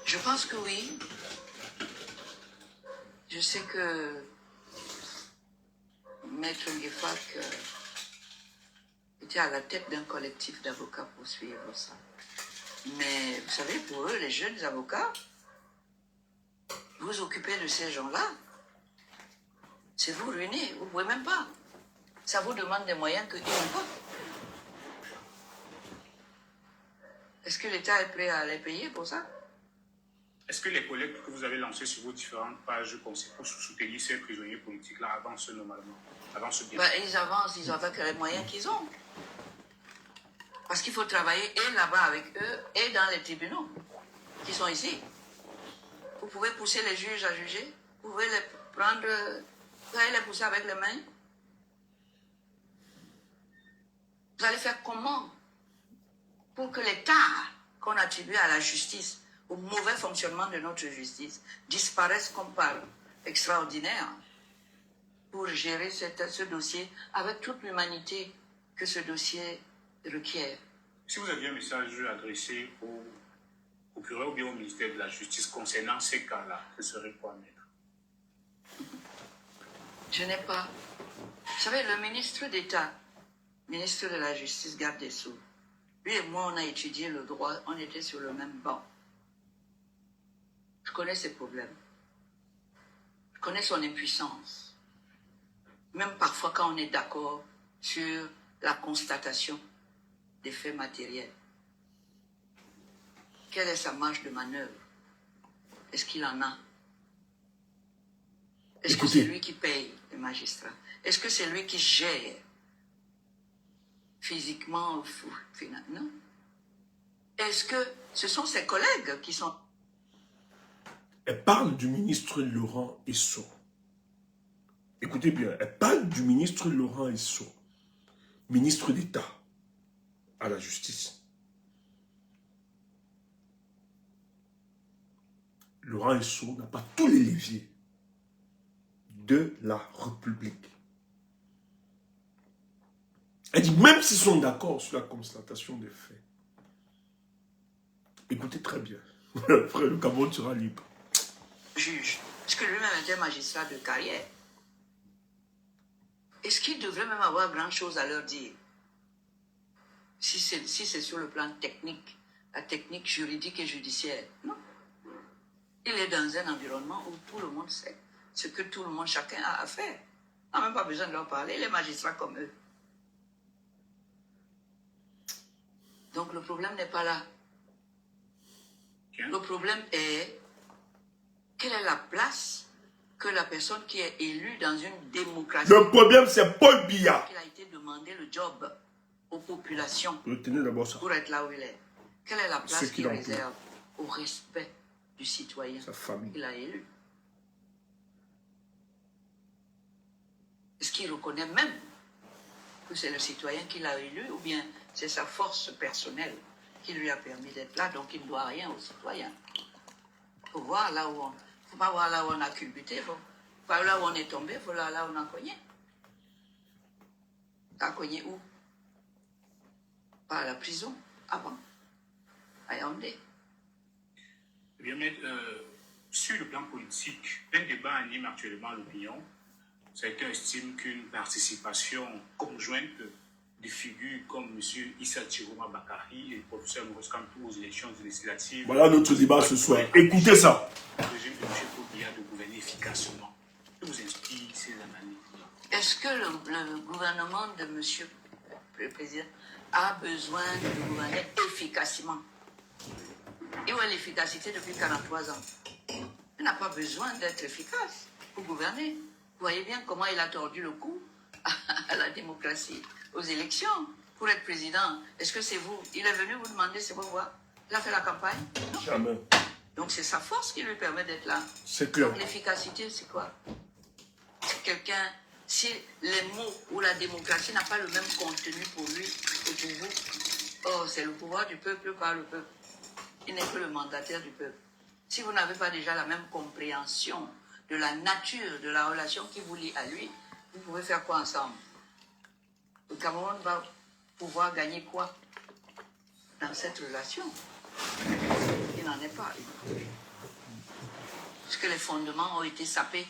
B: Je pense que oui. Je sais que Maître Ngefak était à la tête d'un collectif d'avocats pour suivre ça. Mais vous savez, pour eux, les jeunes avocats, vous occupez de ces gens-là, c'est vous ruiner, vous ne pouvez même pas. Ça vous demande des moyens qu'ils n'ont pas. Est-ce que l'État est prêt à les payer pour ça?
C: Est-ce que les collectes que vous avez lancées sur vos différentes pages pour soutenir ces prisonniers politiques-là avancent normalement?
B: Ils avancent, ils ont avec les moyens qu'ils ont. Parce qu'il faut travailler et là-bas avec eux et dans les tribunaux qui sont ici. Vous pouvez pousser les juges à juger. Vous pouvez les prendre, vous allez les pousser avec les mains. Vous allez faire comment pour que l'État qu'on attribue à la justice, au mauvais fonctionnement de notre justice, disparaisse comme par extraordinaire pour gérer ce dossier avec toute l'humanité que ce dossier requiert.
C: Si vous aviez un message adressé au procureur ou bien au ministère de la Justice concernant ces cas-là, ce serait quoi, maître?
B: Je n'ai pas. Vous savez, le ministre d'État, ministre de la Justice, garde des Sceaux, lui et moi, on a étudié le droit, on était sur le même banc. Je connais ses problèmes. Je connais son impuissance. Même parfois quand on est d'accord sur la constatation des faits matériels. Quelle est sa marge de manœuvre? Est-ce qu'il en a? Est-ce que c'est lui qui paye le magistrat? Est-ce que c'est lui qui gère physiquement ou finalement? Non. Est-ce que ce sont ses collègues qui sont...
A: Elle parle du ministre Laurent Esso. Écoutez bien, elle parle du ministre Laurent Esso, ministre d'État à la justice. Laurent Esso n'a pas tous les leviers de la République. Elle dit, même s'ils sont d'accord sur la constatation des faits, écoutez très bien, frère, le Cameroun sera libre.
B: Juge, parce que lui-même était magistrat de carrière. Est-ce qu'il devrait même avoir grand-chose à leur dire? Si c'est sur le plan technique, la technique juridique et judiciaire, non. Il est dans un environnement où tout le monde sait ce que tout le monde, chacun a à faire. On n'a même pas besoin de leur parler, les magistrats comme eux. Donc le problème n'est pas là. Le problème est, quelle est la place que la personne qui est élue dans une démocratie...
A: Le problème, c'est Paul Biya.
B: Il a été demandé le job aux populations
A: Retenez d'abord ça.
B: pour être là où il est. Quelle est la place
A: qu'il
B: qu'il
A: emploie.
B: réserve au respect du citoyen
A: Sa famille.
B: qu'il a élu? Est-ce qu'il reconnaît même que c'est le citoyen qui l'a élu ou bien c'est sa force personnelle qui lui a permis d'être là, donc il ne doit rien aux citoyens? Il faut voir là où on... faut pas voir là où on a culbuté, il faut voir là où on est tombé, il faut voir là où on a cogné. T'as cogné où? Pas à la prison, avant, à Yaoundé.
C: Eh bien, mais, sur le plan politique, un débat anime actuellement l'opinion. Certains estiment qu'une participation conjointe de figures comme M. Issa Chiroma Bakari et le professeur Maurice Kamtou aux élections législatives.
A: Voilà notre débat ce soir. Écoutez ça.
C: Le régime de M. Kobia de gouverner efficacement. Que vous inspire ces analyses?
B: Est-ce que le gouvernement de M. le Président a besoin de gouverner efficacement? Et où est l'efficacité depuis 43 ans? Il n'a pas besoin d'être efficace pour gouverner. Vous voyez bien comment il a tordu le cou à la démocratie, aux élections, pour être président. Est-ce que c'est vous? Il est venu vous demander, c'est pourquoi? Il a fait la campagne? Non.
A: Jamais.
B: Donc c'est sa force qui lui permet d'être là.
A: C'est clair.
B: Donc l'efficacité, c'est quoi? C'est quelqu'un, si les mots ou la démocratie n'a pas le même contenu pour lui que pour vous, oh, c'est le pouvoir du peuple par le peuple. Il n'est que le mandataire du peuple. Si vous n'avez pas déjà la même compréhension de la nature de la relation qui vous lie à lui, vous pouvez faire quoi ensemble? Le Cameroun va pouvoir gagner quoi dans cette relation? Il n'en est pas une. Parce que les fondements ont été sapés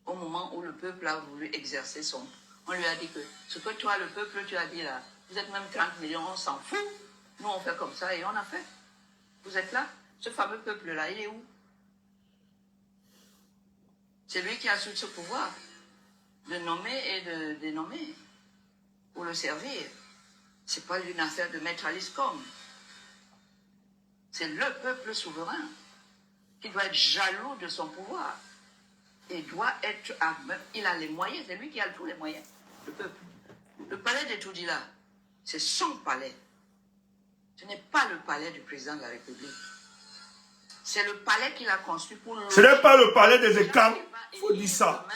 B: au moment où le peuple a voulu exercer son... On lui a dit que ce que toi, le peuple, tu as dit là, vous êtes même 30 millions, on s'en fout. Nous, on fait comme ça et on a fait. Vous êtes là? Ce fameux peuple-là, il est où? C'est lui qui a tout ce pouvoir de nommer et de dénommer pour le servir. Ce n'est pas une affaire de maître Alice Com. C'est le peuple souverain qui doit être jaloux de son pouvoir et doit être... Il a les moyens, c'est lui qui a tous les moyens, le peuple. Le palais de Toudila, c'est son palais. Ce n'est pas le palais du président de la République. C'est le palais qu'il a construit pour...
A: Ce n'est pas le palais des écarts. Il faut dire ça.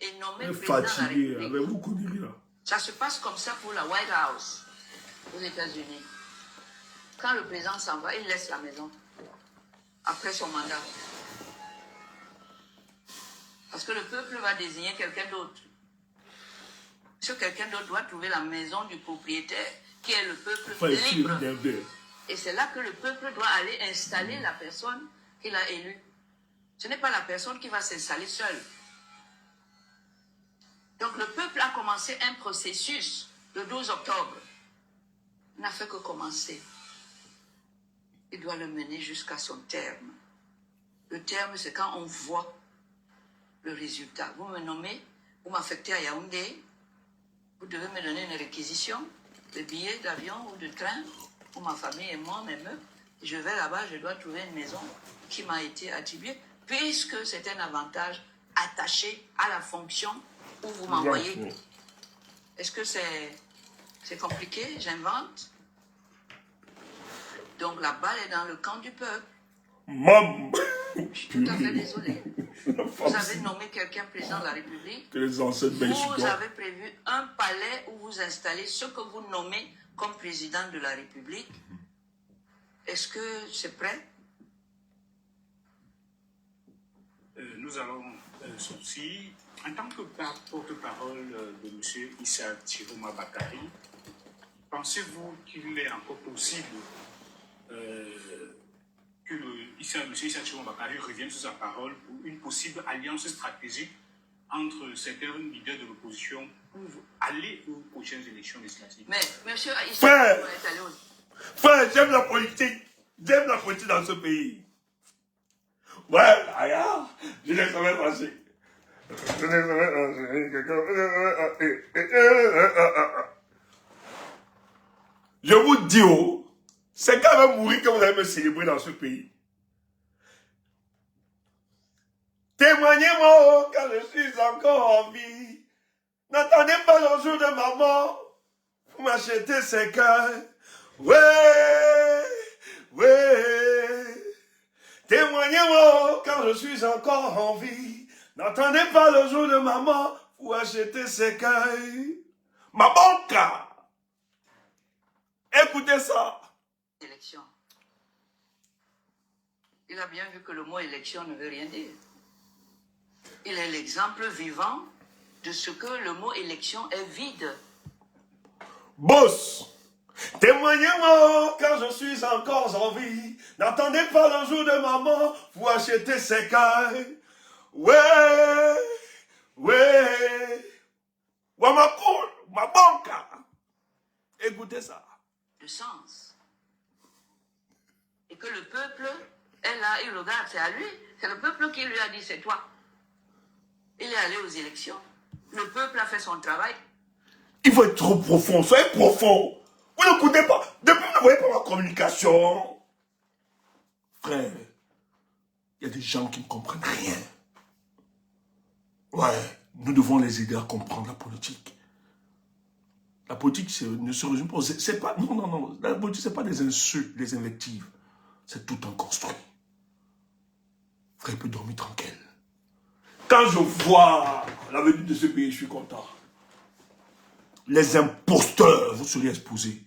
B: Et nommer
A: Vous
B: président de la
A: fatigué,
B: République.
A: avec vous connaissez là.
B: Ça se passe comme ça pour la White House aux États-Unis. Quand le président s'en va, il laisse la maison après son mandat. Parce que le peuple va désigner quelqu'un d'autre. Ce quelqu'un d'autre doit trouver la maison du propriétaire qui est le peuple libre. Et c'est là que le peuple doit aller installer la personne qu'il a élue. Ce n'est pas la personne qui va s'installer seule. Donc le peuple a commencé un processus le 12 octobre. Il n'a fait que commencer. Il doit le mener jusqu'à son terme. Le terme, c'est quand on voit le résultat. Vous me nommez, vous m'affectez à Yaoundé, vous devez me donner une réquisition, de billets d'avion ou de train pour ma famille et moi, mes meubles. Je vais là-bas, je dois trouver une maison qui m'a été attribuée, puisque c'est un avantage attaché à la fonction où vous m'envoyez. Est-ce que c'est compliqué? J'invente. Donc la balle est dans le camp du peuple.
A: Maman.
B: Je suis tout à fait désolé. Vous avez nommé quelqu'un président de la République.
A: Que les ancêtres
B: vous avez prévu un palais où vous installez ce que vous nommez comme président de la République. Est-ce que c'est prêt?
C: Nous allons sortir. En tant que porte-parole de M. Issa Chiroma Bakary, pensez-vous qu'il est encore possible que M. Issa Chiroma Bakary revienne sur sa parole pour une possible alliance stratégique entre certains leaders de l'opposition pour aller aux prochaines élections législatives?
B: Mais M. Issa est allé au...
A: Frère, j'aime la politique. J'aime la politique dans ce pays. Ouais, regarde, je l'ai jamais passé. Je vous dis, oh, c'est quand même mourir que vous allez me célébrer dans ce pays. Témoignez-moi quand je suis encore en vie. N'attendez pas le jour de ma mort pour m'acheter ces cœurs. Ouais, ouais. Témoignez-moi quand je suis encore en vie. N'attendez pas le jour de ma mort pour acheter ces cœurs. Ma banque. Écoutez ça.
B: Élection. Il a bien vu que le mot élection ne veut rien dire. Il est l'exemple vivant de ce que le mot élection est vide.
A: Boss, témoignez-moi quand je suis encore en vie. N'attendez pas le jour de ma mort pour acheter ces cœurs. Ouais, ouais. Ouais, ma banque. Écoutez ça.
B: De sens. Et que le peuple est là, il regarde, c'est à lui. C'est le peuple qui lui a dit, c'est toi. Il est allé aux élections. Le peuple a fait son travail.
A: Il faut être trop profond, soyez profond. Vous n'écoutez pas. Depuis vous ne voyez pas ma communication. Frère, il y a des gens qui ne comprennent rien. Ouais, nous devons les aider à comprendre la politique. La politique ne se résume pas. C'est pas. Non. La politique, ce n'est pas des insultes, des invectives. C'est tout un construit. Frère, il peut dormir tranquille. Quand je vois la venue de ce pays, je suis content. Les imposteurs, vous serez exposés.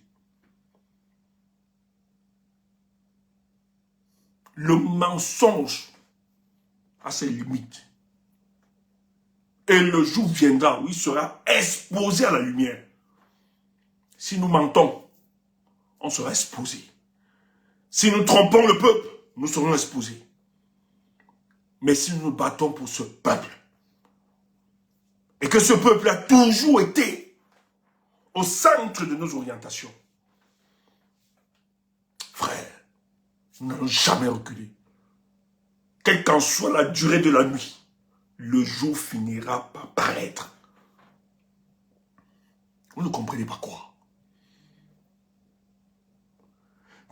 A: Le mensonge a ses limites. Et le jour viendra où il sera exposé à la lumière. Si nous mentons, on sera exposé. Si nous trompons le peuple, nous serons exposés. Mais si nous nous battons pour ce peuple, et que ce peuple a toujours été au centre de nos orientations, frère, nous n'allons jamais reculer. Quelle qu'en soit la durée de la nuit, le jour finira par paraître. Vous ne comprenez pas quoi?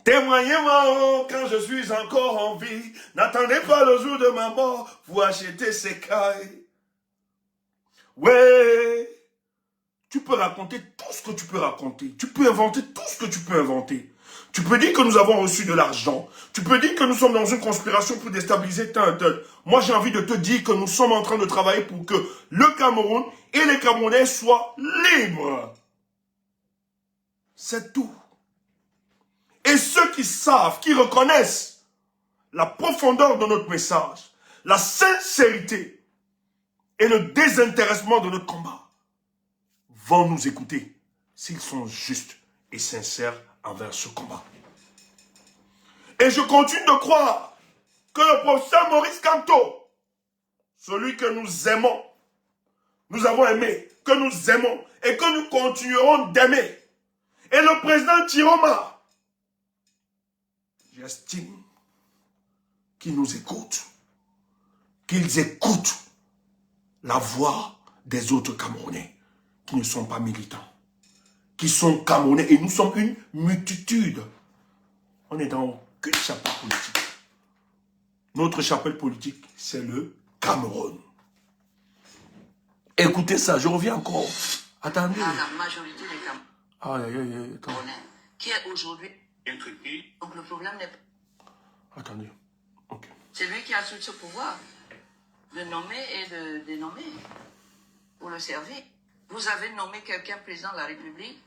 A: Témoignez-moi quand je suis encore en vie. N'attendez pas le jour de ma mort pour acheter ces cailles. Ouais, tu peux raconter tout ce que tu peux raconter. Tu peux inventer tout ce que tu peux inventer. Tu peux dire que nous avons reçu de l'argent. Tu peux dire que nous sommes dans une conspiration pour déstabiliser tel. Moi, j'ai envie de te dire que nous sommes en train de travailler pour que le Cameroun et les Camerounais soient libres. C'est tout. Et ceux qui savent, qui reconnaissent la profondeur de notre message, la sincérité et le désintéressement de notre combat, vont nous écouter s'ils sont justes et sincères envers ce combat. Et je continue de croire que le professeur Maurice Kamto, celui que nous aimons, nous avons aimé, que nous aimons et que nous continuerons d'aimer, et le président Chiroma, j'estime qu'ils nous écoutent, qu'ils écoutent la voix des autres Camerounais qui ne sont pas militants, qui sont Camerounais, et nous sommes une multitude. On n'est dans aucune chapelle politique. Notre chapelle politique, c'est le Cameroun. Écoutez ça, je reviens encore. Attendez.
B: Dans la majorité des
A: Camerounais attends.
B: qui est aujourd'hui
C: bien traité.
B: Donc le problème n'est pas...
A: Attendez. Ok.
B: C'est lui qui a tout ce pouvoir de nommer et de dénommer pour le servir. Vous avez nommé quelqu'un président de la République,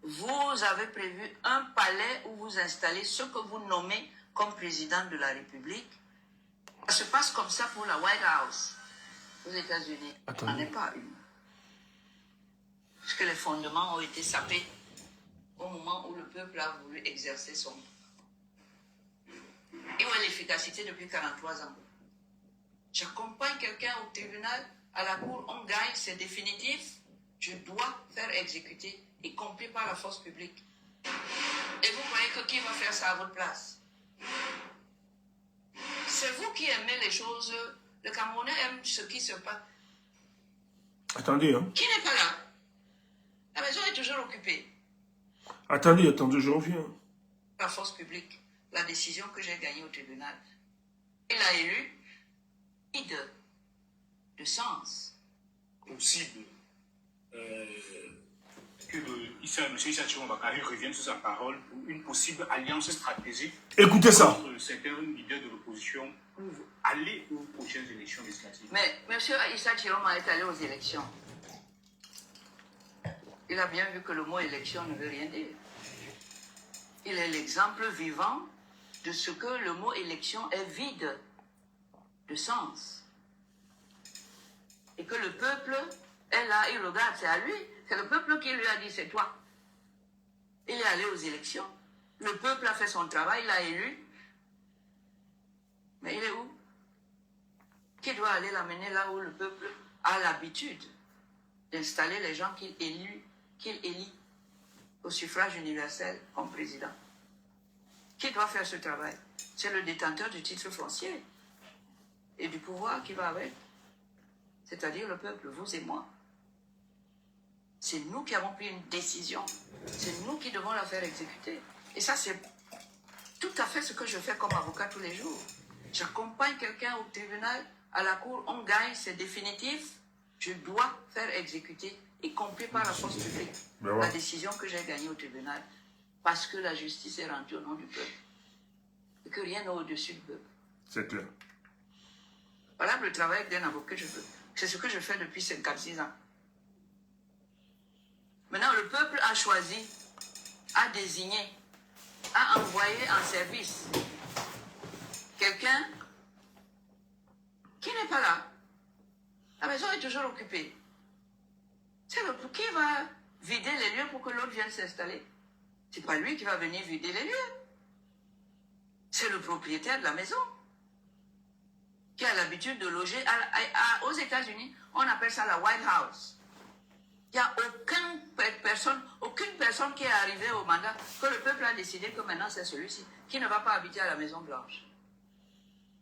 B: vous avez prévu un palais où vous installez ce que vous nommez comme président de la République. Ça se passe comme ça pour la White House aux États-Unis. Il n'en est pas une. Puisque les fondements ont été sapés au moment où le peuple a voulu exercer son... Et où est l'efficacité depuis 43 ans? J'accompagne quelqu'un au tribunal, à la cour, on gagne, c'est définitif. Je dois faire exécuter, y compris par la force publique. Et vous croyez que qui va faire ça à votre place? C'est vous qui aimez les choses. Le Camerounais aime ce qui se passe.
A: Attendez, hein.
B: Qui n'est pas là? La maison est toujours occupée.
A: Attendez, je reviens.
B: La force publique, la décision que j'ai gagnée au tribunal, il a élu vide de sens.
C: Possible que M. Issa Chiromba-Bakary revienne sur sa parole pour une possible alliance stratégique.
A: Écoutez ça.
C: Entre certains leaders de l'opposition pour aller aux prochaines élections législatives.
B: Mais M. Issa Chiroma est allé aux élections. Il a bien vu que le mot élection ne veut rien dire. Il est l'exemple vivant de ce que le mot élection est vide de sens. Et que le peuple est là, il regarde, c'est à lui. C'est le peuple qui lui a dit, c'est toi. Il est allé aux élections. Le peuple a fait son travail, il l'a élu. Mais il est où? Qui doit aller l'amener là où le peuple a l'habitude d'installer les gens qu'il élit au suffrage universel comme président? Qui doit faire ce travail? C'est le détenteur du titre foncier et du pouvoir qui va avec. C'est-à-dire le peuple, vous et moi. C'est nous qui avons pris une décision. C'est nous qui devons la faire exécuter. Et ça, c'est tout à fait ce que je fais comme avocat tous les jours. J'accompagne quelqu'un au tribunal, à la cour, on gagne, c'est définitif. Je dois faire exécuter, y compris par la force publique, la décision que j'ai gagnée au tribunal, parce que la justice est rendue au nom du peuple. Et que rien n'est au-dessus du peuple.
A: C'est clair.
B: Voilà le travail d'un avocat que je veux. C'est ce que je fais depuis 56 ans. Maintenant, le peuple a choisi, a désigné, a envoyé en service quelqu'un qui n'est pas là. La maison est toujours occupée. C'est qui va vider les lieux pour que l'autre vienne s'installer? C'est pas lui qui va venir vider les lieux. C'est le propriétaire de la maison qui a l'habitude de loger. Aux États-Unis, on appelle ça la White House. Il n'y a aucune personne qui est arrivée au mandat que le peuple a décidé que maintenant c'est celui-ci qui ne va pas habiter à la Maison Blanche.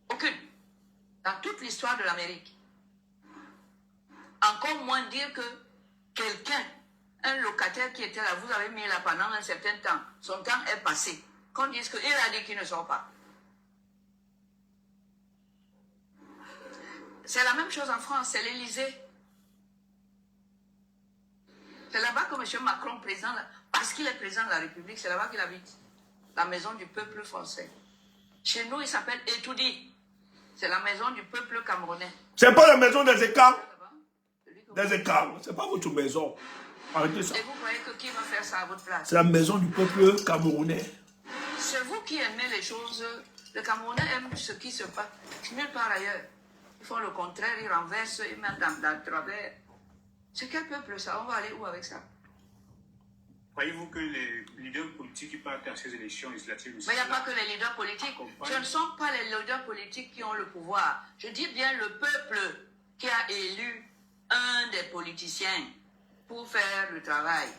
B: Aucune. Dans toute l'histoire de l'Amérique. Encore moins dire que quelqu'un, un locataire qui était là, vous avez mis là pendant un certain temps, son temps est passé. Qu'on dise qu'il a dit qu'il ne sort pas. C'est la même chose en France, c'est l'Élysée. C'est là-bas que M. Macron, président, parce qu'il est président de la République, c'est là-bas qu'il habite. La maison du peuple français. Chez nous, il s'appelle Etoudi. C'est la maison du peuple camerounais.
A: C'est pas la maison des écarts. Des écarts. C'est pas votre maison. Arrêtez ça.
B: Et vous croyez que qui va faire ça à votre place?
A: C'est la maison du peuple camerounais.
B: C'est vous qui aimez les choses. Le Camerounais aime ce qui se passe. Nulle part ailleurs. Ils font le contraire, ils renversent, ils mettent dans travers. C'est quel peuple ça? On va aller où avec ça?
C: Croyez-vous que les leaders politiques qui partent à ces élections législatives...
B: Mais il n'y a pas que les leaders politiques. Ce ne sont pas les leaders politiques qui ont le pouvoir. Je dis bien le peuple qui a élu un des politiciens pour faire le travail.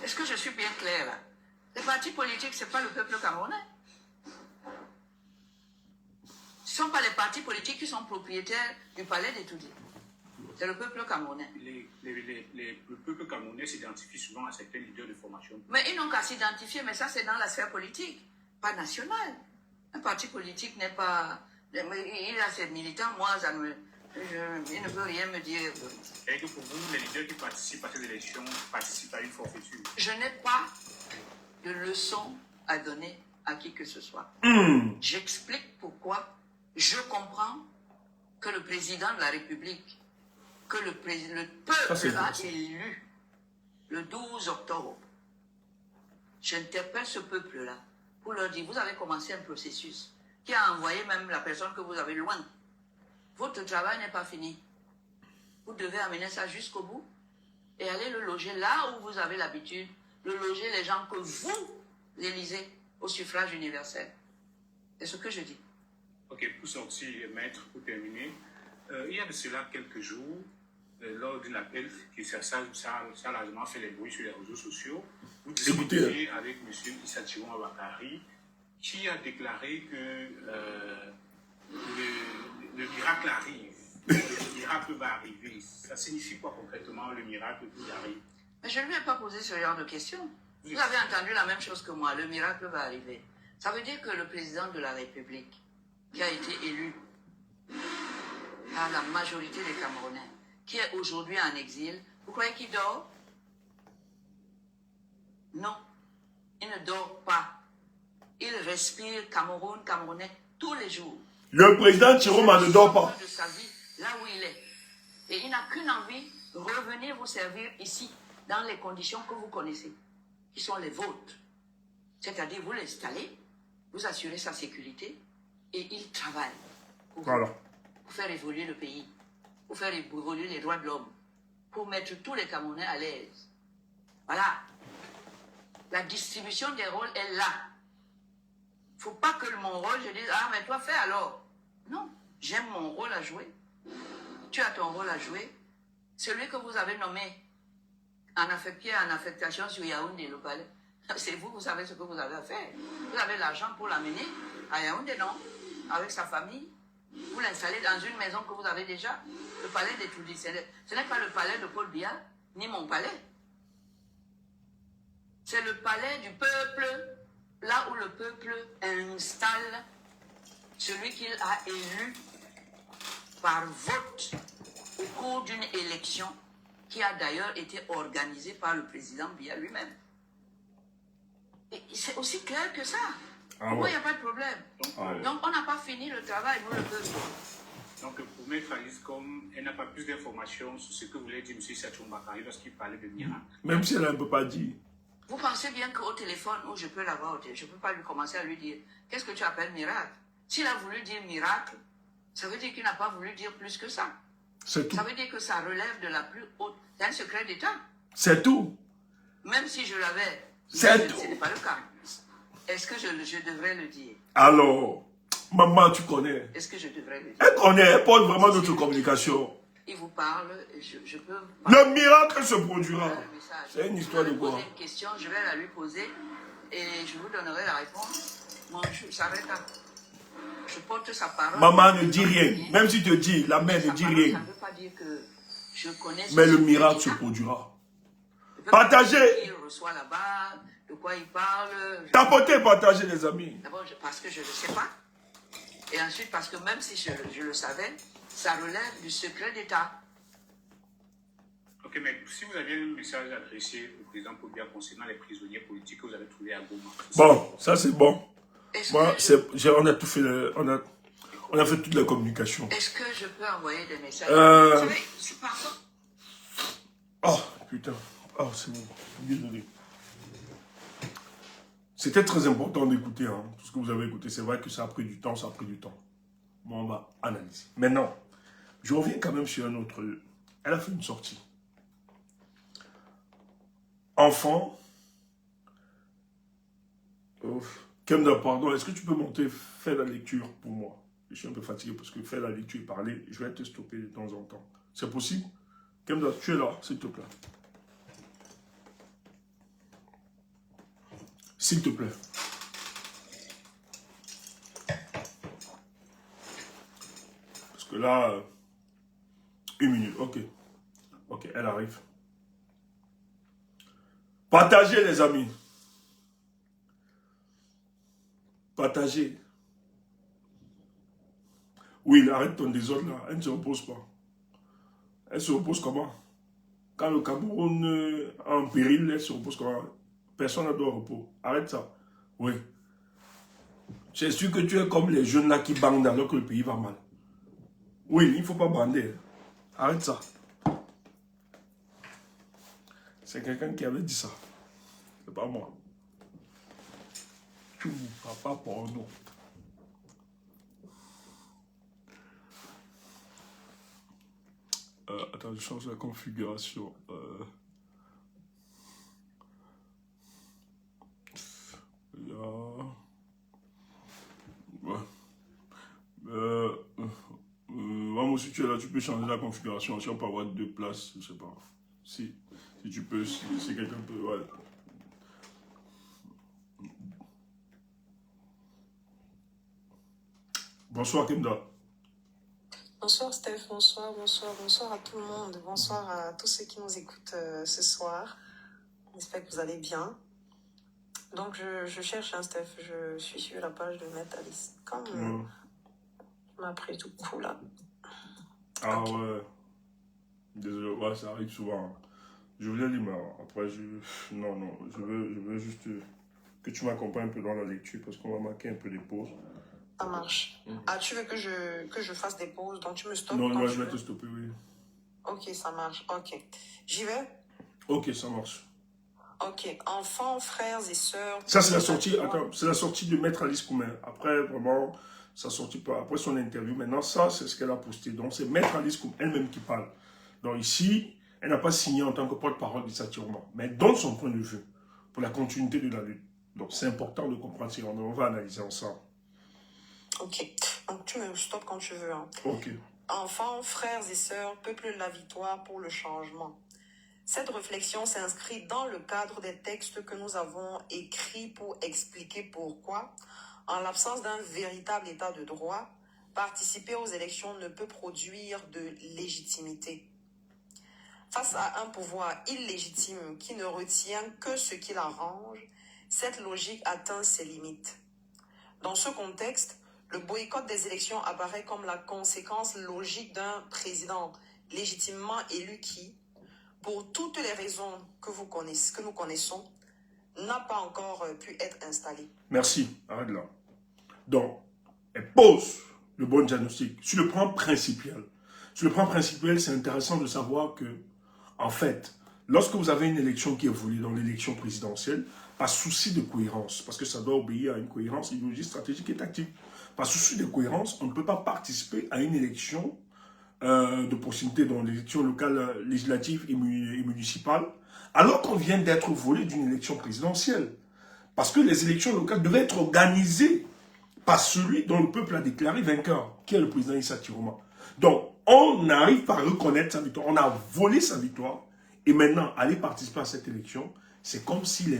B: Est-ce que je suis bien clair là? Les partis politiques, ce n'est pas le peuple camerounais. Ce ne sont pas les partis politiques qui sont propriétaires du palais d'Etoudi. C'est le peuple camerounais.
C: Le peuple camerounais s'identifie souvent à certains leaders de formation.
B: Mais ils n'ont qu'à s'identifier, mais ça c'est dans la sphère politique, pas nationale. Un parti politique n'est pas... Il a ses militants, moi Il ne veut rien me dire.
C: Et que pour vous, les leaders qui participent à ces élections participent à une forfaiture.
B: Je n'ai pas de leçon à donner à qui que ce soit. J'explique pourquoi je comprends que le président de la République, que le peuple a élu le 12 octobre. J'interpelle ce peuple-là pour leur dire, vous avez commencé un processus qui a envoyé même la personne que vous avez loin. Votre travail n'est pas fini. Vous devez amener ça jusqu'au bout et aller le loger là où vous avez l'habitude de loger les gens que vous élisez au suffrage universel. C'est ce que je dis.
C: Ok, pour sortir, maître, pour terminer, il y a de cela quelques jours, lors d'un appel qui ça a largement fait les bruits sur les réseaux sociaux, vous discutiez avec M. Issa Chiron Bakari, qui a déclaré que le miracle arrive, le miracle va arriver. Ça signifie quoi concrètement, le miracle qui arrive?
B: Mais je ne lui ai pas posé ce genre de questions. Vous avez entendu la même chose que moi, le miracle va arriver. Ça veut dire que le président de la République, qui a été élu par la majorité des Camerounais, qui est aujourd'hui en exil, vous croyez qu'il dort? Non, il ne dort pas. Il respire Cameroun, Camerounais tous les jours.
A: Le président Chiroma ne dort pas.
B: De sa vie, là où il est. Et il n'a qu'une envie, revenir vous servir ici, dans les conditions que vous connaissez, qui sont les vôtres. C'est-à-dire, vous l'installez, vous assurez sa sécurité, et il travaille pour, pour faire évoluer le pays, pour faire évoluer les droits de l'homme, pour mettre tous les Camerounais à l'aise. Voilà. La distribution des rôles est là. Il ne faut pas que mon rôle, je dise, ah, mais toi, fais alors. Non, j'aime mon rôle à jouer. Tu as ton rôle à jouer. Celui que vous avez nommé en affectation sur Yaoundé, le palais, c'est vous savez ce que vous avez à faire. Vous avez l'argent pour l'amener à Yaoundé, non? Avec sa famille. Vous l'installez dans une maison que vous avez déjà. Le palais des Toudis. Ce n'est pas le palais de Paul Biya, ni mon palais. C'est le palais du peuple, là où le peuple installe celui qu'il a élu par vote au cours d'une élection qui a d'ailleurs été organisée par le président Biya lui-même. Et c'est aussi clair que ça. Pour moi, il n'y a pas de problème. Donc, on n'a pas fini le travail, nous, le peuple.
C: Donc, pour Maître Alice, comme elle n'a pas plus d'informations sur ce que voulait dire M. Issa Chiron Bakari lorsqu'il parlait de miracle.
A: Même si elle ne peut pas dire.
B: Vous pensez bien qu'au téléphone, où je peux l'avoir au téléphone, je ne peux pas lui commencer à lui dire, qu'est-ce que tu appelles miracle? S'il a voulu dire miracle, ça veut dire qu'il n'a pas voulu dire plus que ça.
A: C'est tout.
B: Ça veut dire que ça relève de la plus haute. C'est un secret d'État.
A: C'est tout.
B: Même si je l'avais,
A: c'est tout.
B: Ce n'est pas le cas. Est-ce que je devrais le dire?
A: Alors, maman, tu connais.
B: Est-ce que je devrais le dire?
A: Elle connaît, elle porte vraiment notre communication.
B: Il vous parle, je peux...
A: Le miracle se produira. C'est une histoire de quoi?
B: Vous poser une question, je vais la lui poser et je vous donnerai la réponse. Mon chou, ça va être... Je porte sa parole.
A: Maman ne dit rien. Même si tu dis, la mère ne dit rien.
B: Ça ne veut pas dire que je connais...
A: Mais le miracle se produira. Partagez.
B: Il reçoit là-bas, de quoi il parle.
A: Tapotez, partagez les amis.
B: D'abord parce que je ne le sais pas. Et ensuite parce que même si je le savais, ça relève du secret d'État.
C: Ok, mais si vous aviez un message adressé au président Paul Biya concernant les prisonniers politiques que vous avez trouvés à Goma.
A: Bon, ça c'est bon. Moi, on a tout fait, on a fait toutes les communications.
B: Est-ce que je peux envoyer des messages? Pardon.
A: Oh, putain. Oh, c'est bon. Désolé. C'était très important d'écouter tout ce que vous avez écouté. C'est vrai que ça a pris du temps, Bon, on va analyser. Maintenant, je reviens quand même sur un autre... Elle a fait une sortie. Enfant. Kemda, pardon, est-ce que tu peux monter, faire la lecture pour moi? Je suis un peu fatigué parce que faire la lecture et parler, je vais te stopper de temps en temps. C'est possible? Kemda, tu es là, s'il te plaît. S'il te plaît. Parce que là, 1 minute, ok. Ok, elle arrive. Partagez les amis. Partagez. Oui, arrête ton désordre là. Elle ne se repose pas. Elle se repose comment? Quand le Cameroun est en péril, elle se repose comment? Personne n'a droit au repos. Arrête ça. Oui. C'est sûr que tu es comme les jeunes là qui bandent alors que le pays va mal. Oui, il ne faut pas bander. Arrête ça. C'est quelqu'un qui avait dit ça. C'est pas moi. Tu papa porno. Attends, je change la configuration. Là. Ouais. Maman, si tu es là, tu peux changer la configuration. Si on peut avoir 2 places, je sais pas. Si tu peux, si quelqu'un peut, ouais. Bonsoir, Kemda.
D: Bonsoir Steph, bonsoir à tout le monde, bonsoir à tous ceux qui nous écoutent ce soir. J'espère que vous allez bien. Donc je cherche un Steph, je suis sur la page de Maître Alice. Comme je m'a pris tout coup là.
A: Ah okay. Ouais. Désolé, ouais, ça arrive souvent. Je voulais lire, mais après non, je veux juste que tu m'accompagnes un peu dans la lecture parce qu'on va marquer un peu des pauses.
D: Ça marche. Ah, tu veux que je fasse des pauses, donc tu me stoppes?
A: Non, je vais te stopper, oui.
D: Ok, ça marche, ok. J'y vais?
A: Ok, ça marche.
D: Ok, enfants, frères et sœurs...
A: Ça, c'est la sortie, attends, c'est la sortie de Maître Alice Koumen. Après, vraiment, ça sortit pas. Après son interview, maintenant, ça, c'est ce qu'elle a posté. Donc, c'est Maître Alice Koumen elle-même qui parle. Donc, ici, elle n'a pas signé en tant que porte-parole du Saturement, mais elle donne son point de vue pour la continuité de la lutte. Donc, c'est important de comprendre ça. On va analyser ensemble.
D: Ok, donc tu me stoppes quand tu veux. Hein.
A: Ok.
D: Enfants, frères et sœurs, peuple de la victoire pour le changement. Cette réflexion s'inscrit dans le cadre des textes que nous avons écrits pour expliquer pourquoi, en l'absence d'un véritable état de droit, participer aux élections ne peut produire de légitimité. Face à un pouvoir illégitime qui ne retient que ce qui l'arrange, cette logique atteint ses limites. Dans ce contexte, le boycott des élections apparaît comme la conséquence logique d'un président légitimement élu qui, pour toutes les raisons que nous connaissons, n'a pas encore pu être installé.
A: Merci, arrête là. Donc, elle pose le bon diagnostic. Sur le plan principal, c'est intéressant de savoir que, en fait, lorsque vous avez une élection qui évolue dans l'élection présidentielle, par souci de cohérence, parce que ça doit obéir à une cohérence idéologique, stratégique et tactique, par souci de cohérence, on ne peut pas participer à une élection de proximité dans l'élection locale, législative et municipale, alors qu'on vient d'être volé d'une élection présidentielle. Parce que les élections locales devaient être organisées par celui dont le peuple a déclaré vainqueur, qui est le président Issa Tiroma. Donc, on n'arrive pas à reconnaître sa victoire, on a volé sa victoire, et maintenant, aller participer à cette élection, c'est comme s'il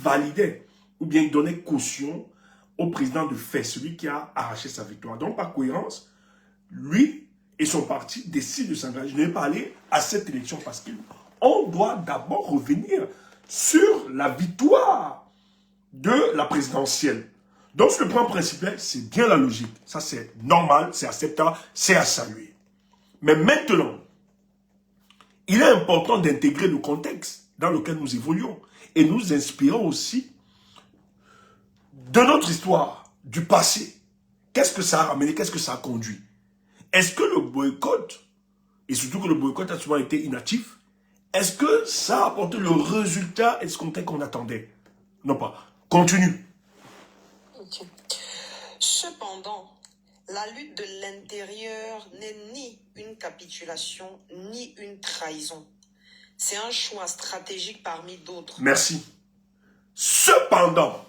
A: validait, ou bien il donnait caution au président de fait, celui qui a arraché sa victoire. Donc, par cohérence, lui et son parti décident de s'engager. Je ne vais pas aller à cette élection parce qu'on doit d'abord revenir sur la victoire de la présidentielle. Donc, sur le plan principal, c'est bien la logique. Ça, c'est normal, c'est acceptable, c'est à saluer. Mais maintenant, il est important d'intégrer le contexte dans lequel nous évoluons et nous inspirons aussi de notre histoire, du passé. Qu'est-ce que ça a ramené? Qu'est-ce que ça a conduit? Est-ce que le boycott, et surtout que le boycott a souvent été inactif, est-ce que ça a apporté le résultat escompté qu'on attendait? Non pas. Continue.
D: Okay. Cependant, la lutte de l'intérieur n'est ni une capitulation, ni une trahison. C'est un choix stratégique parmi d'autres.
A: Merci. Cependant,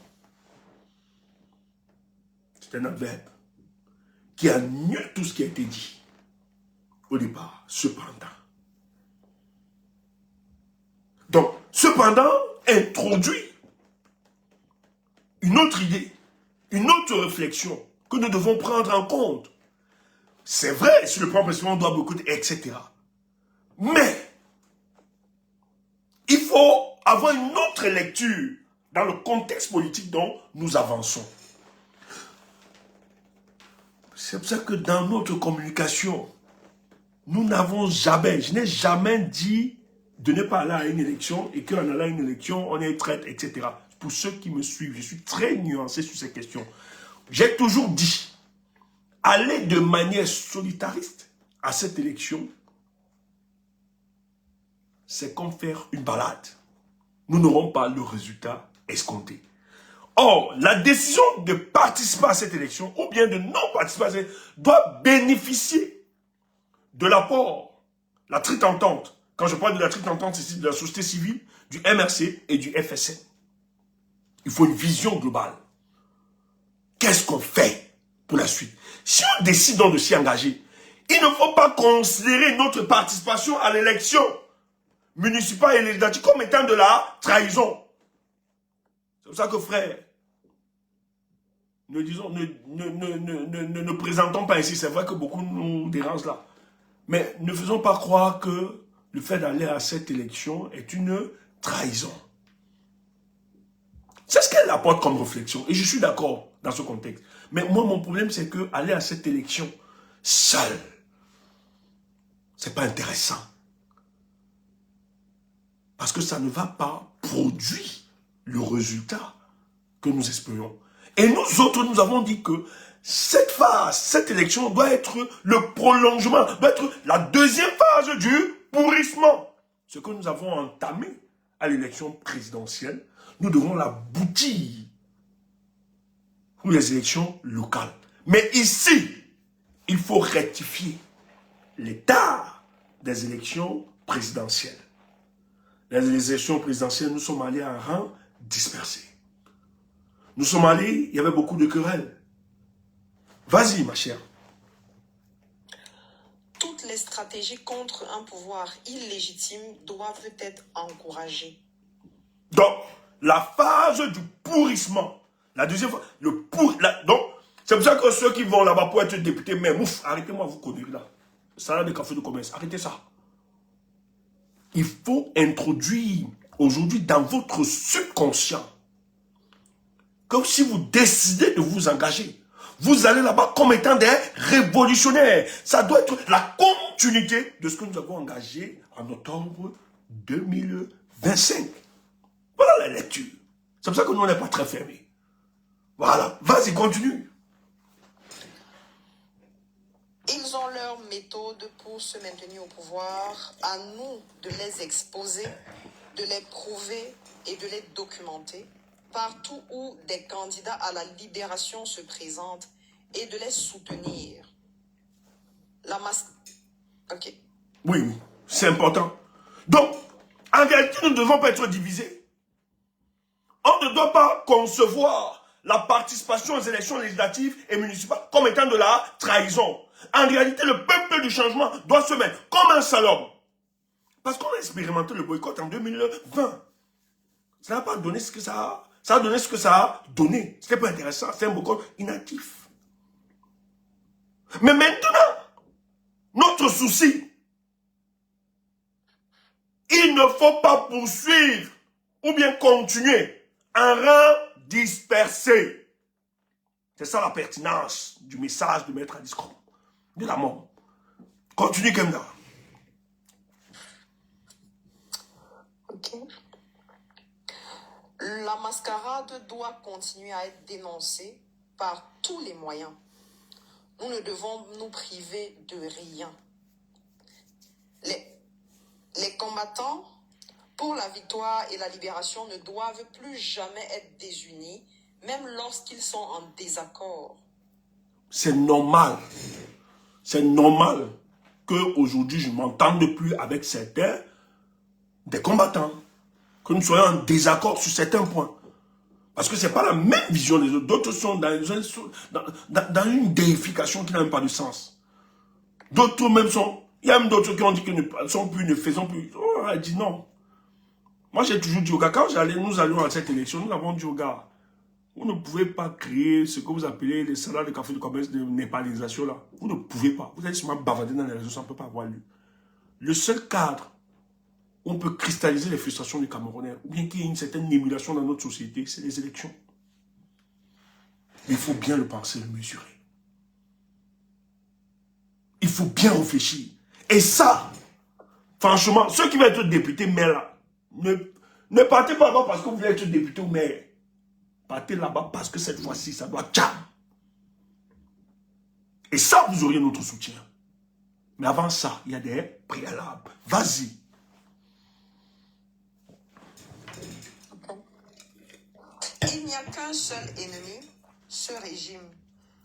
A: c'est un adverbe qui annule tout ce qui a été dit au départ. Cependant. Donc, cependant, introduit une autre idée, une autre réflexion que nous devons prendre en compte. C'est vrai, sur le plan principal, on doit beaucoup, etc. Mais, il faut avoir une autre lecture dans le contexte politique dont nous avançons. C'est pour ça que dans notre communication, nous n'avons jamais, je n'ai jamais dit de ne pas aller à une élection et qu'en allant à une élection, on est traite, etc. Pour ceux qui me suivent, je suis très nuancé sur ces questions. J'ai toujours dit, aller de manière solitariste à cette élection, c'est comme faire une balade. Nous n'aurons pas le résultat escompté. Or, la décision de participer à cette élection, ou bien de non participer à cette élection, doit bénéficier de l'apport, la triple-entente. Quand je parle de la triple-entente, c'est de la société civile, du MRC et du FSN. Il faut une vision globale. Qu'est-ce qu'on fait pour la suite? Si on décide donc de s'y engager, il ne faut pas considérer notre participation à l'élection municipale et législative comme étant de la trahison. C'est pour ça que, frère, ne présentons pas ici. C'est vrai que beaucoup nous dérangent là. Mais ne faisons pas croire que le fait d'aller à cette élection est une trahison. C'est ce qu'elle apporte comme réflexion. Et je suis d'accord dans ce contexte. Mais moi, mon problème, c'est que aller à cette élection seul, c'est pas intéressant. Parce que ça ne va pas produire le résultat que nous espérions. Et nous autres, nous avons dit que cette phase, cette élection doit être le prolongement, doit être la deuxième phase du pourrissement. Ce que nous avons entamé à l'élection présidentielle, nous devons l'aboutir pour les élections locales. Mais ici, il faut rectifier l'état des élections présidentielles. Les élections présidentielles, nous sommes allés en rang dispersé. Nous sommes allés, il y avait beaucoup de querelles. Vas-y, ma chère.
D: Toutes les stratégies contre un pouvoir illégitime doivent être encouragées.
A: Donc, la phase du pourrissement. La deuxième phase, donc, c'est pour ça que ceux qui vont là-bas pour être députés, mais ouf, arrêtez-moi vous conduire là. Ça des cafés de commerce, arrêtez ça. Il faut introduire aujourd'hui dans votre subconscient que si vous décidez de vous engager, vous allez là-bas comme étant des révolutionnaires. Ça doit être la continuité de ce que nous avons engagé en octobre 2025. Voilà la lecture. C'est pour ça que nous, on n'est pas très fermés. Voilà. Vas-y, continue.
D: Ils ont leur méthode pour se maintenir au pouvoir. À nous de les exposer, de les prouver et de les documenter partout où des candidats à la libération se présentent et de les soutenir. Ok.
A: Oui, oui, c'est important. Donc, en réalité, nous ne devons pas être divisés. On ne doit pas concevoir la participation aux élections législatives et municipales comme étant de la trahison. En réalité, le peuple du changement doit se mettre comme un seul homme. Parce qu'on a expérimenté le boycott en 2020. Ça n'a pas donné ce que ça a. Ça a donné ce que ça a donné. Ce n'est pas intéressant. C'est un boycott inactif. Mais maintenant, notre souci, il ne faut pas poursuivre ou bien continuer un rang dispersé. C'est ça la pertinence du message de Maître Adiscom, de la mort. Continue comme ça.
D: Ok. La mascarade doit continuer à être dénoncée par tous les moyens. Nous ne devons nous priver de rien. Les combattants pour la victoire et la libération ne doivent plus jamais être désunis, même lorsqu'ils sont en désaccord.
A: C'est normal. C'est normal qu'aujourd'hui, je ne m'entende plus avec certains des combattants. Que nous soyons en désaccord sur certains points. Parce que ce n'est pas la même vision des autres. D'autres sont dans une déification qui n'a même pas de sens. D'autres même sont... Il y a même d'autres qui ont dit que ne faisons plus. Oh, elle dit non. Moi, j'ai toujours dit au gars, quand nous allions à cette élection, nous avons dit au gars, vous ne pouvez pas créer ce que vous appelez les salades de café de commerce de népalisation là. Vous ne pouvez pas. Vous allez seulement bavarder dans les réseaux, ça ne peut pas avoir lieu. Le seul cadre où on peut cristalliser les frustrations des Camerounais, ou bien qu'il y ait une certaine émulation dans notre société, c'est les élections. Il faut bien le penser, le mesurer. faut bien réfléchir. Et ça, franchement, ceux qui veulent être députés, maire là, ne partez pas là-bas parce que vous voulez être député ou maire. Partez là-bas parce que cette fois-ci, ça doit tcham. Et ça, vous auriez notre soutien. Mais avant ça, il y a des préalables. Vas-y.
D: Il n'y a qu'un seul ennemi, ce régime.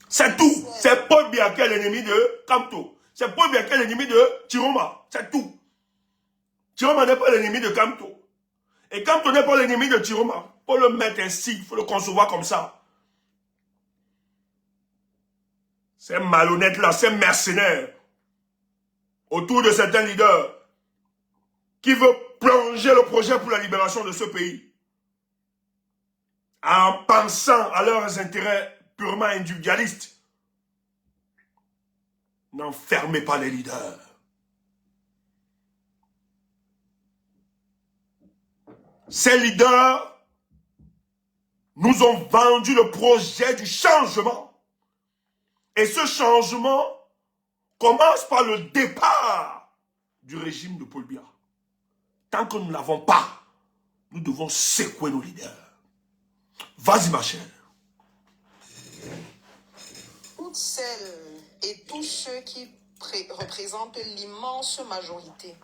A: C'est tout. C'est Paul Biya qui est l'ennemi de Kamto. C'est Paul Biya qui est l'ennemi de Chiroma. C'est tout. Chiroma n'est pas l'ennemi de Kamto. Et Kamto n'est pas l'ennemi de Chiroma. Pour le mettre ainsi, il faut le concevoir comme ça. Ces malhonnêtes-là, ces mercenaires, autour de certains leaders, qui veulent plonger le projet pour la libération de ce pays, en pensant à leurs intérêts purement individualistes. N'enfermez pas les leaders. Ces leaders nous ont vendu le projet du changement. Et ce changement commence par le départ du régime de Paul Biya. Tant que nous ne l'avons pas, nous devons secouer nos leaders. Vas-y ma chère.
D: Toutes celles et tous ceux qui représentent l'immense majorité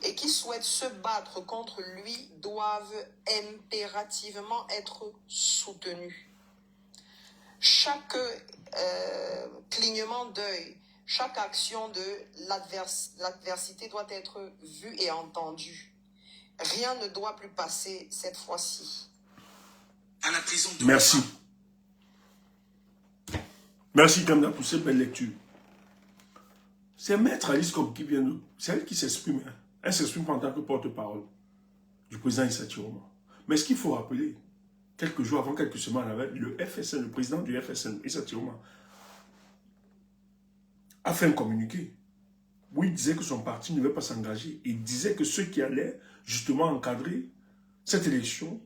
D: et qui souhaitent se battre contre lui doivent impérativement être soutenus. Chaque clignement d'œil, chaque action de l'adversité doit être vue et entendue. Rien ne doit plus passer cette fois-ci.
A: Merci. Merci Kamda pour cette belle lecture. C'est Maître Alice Cobb qui vient de... C'est elle qui s'exprime. Hein. Elle s'exprime en tant que porte-parole du président Issa Chiroma. Mais ce qu'il faut rappeler, quelques jours avant, quelques semaines avant, le FSN, le président du FSN, Issa Chiroma, a fait un communiqué où il disait que son parti ne veut pas s'engager. Il disait que ceux qui allaient justement encadrer cette élection,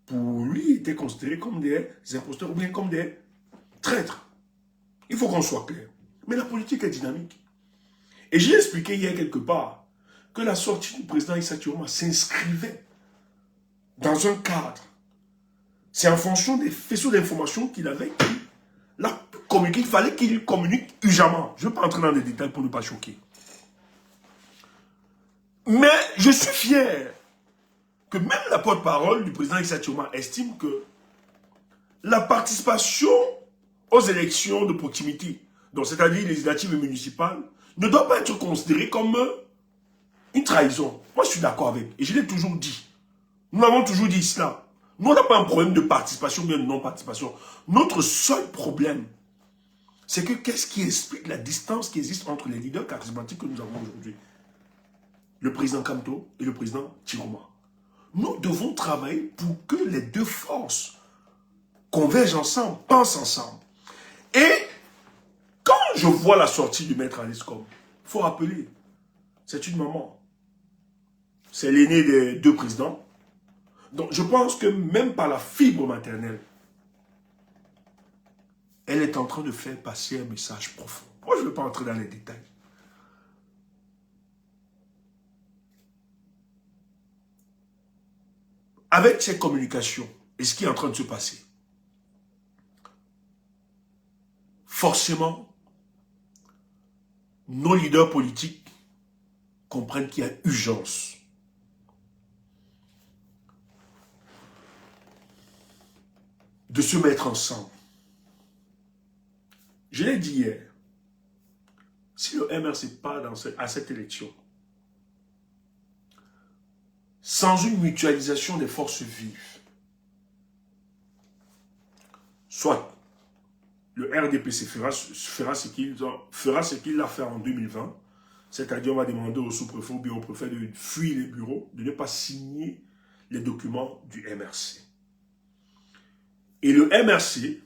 A: pour lui, étaient considérés comme des imposteurs ou bien comme des traîtres. Il faut qu'on soit clair. Mais la politique est dynamique. Et j'ai expliqué hier quelque part que la sortie du président Issa Chiroma s'inscrivait dans un cadre. C'est en fonction des faisceaux d'informations qu'il avait communiqué. Il fallait qu'il communique urgemment. Je ne vais pas entrer dans les détails pour ne pas choquer. Mais je suis fier que même la porte-parole du président Issa Chiroma estime que la participation aux élections de proximité, donc c'est-à-dire législatives et municipales, ne doit pas être considérée comme une trahison. Moi, je suis d'accord avec. Et je l'ai toujours dit. Nous avons toujours dit cela. Nous, on n'a pas un problème de participation ou bien de non-participation. Notre seul problème, c'est que qu'est-ce qui explique la distance qui existe entre les leaders charismatiques que nous avons aujourd'hui? Le président Kamto et le président Chiroma. Nous devons travailler pour que les deux forces convergent ensemble, pensent ensemble. Et quand je vois la sortie du maître Alice Cobb, il faut rappeler, c'est une maman. C'est l'aîné des deux présidents. Donc je pense que même par la fibre maternelle, elle est en train de faire passer un message profond. Moi, je ne vais pas entrer dans les détails. Avec ces communications et ce qui est en train de se passer, forcément, nos leaders politiques comprennent qu'il y a urgence. De se mettre ensemble. Je l'ai dit hier, si le MRC part à cette élection, sans une mutualisation des forces vives, soit le RDPC fera ce qu'il a fait en 2020, c'est-à-dire on va demander au sous-préfet ou bien au préfet de fuir les bureaux, de ne pas signer les documents du MRC. Et le MRC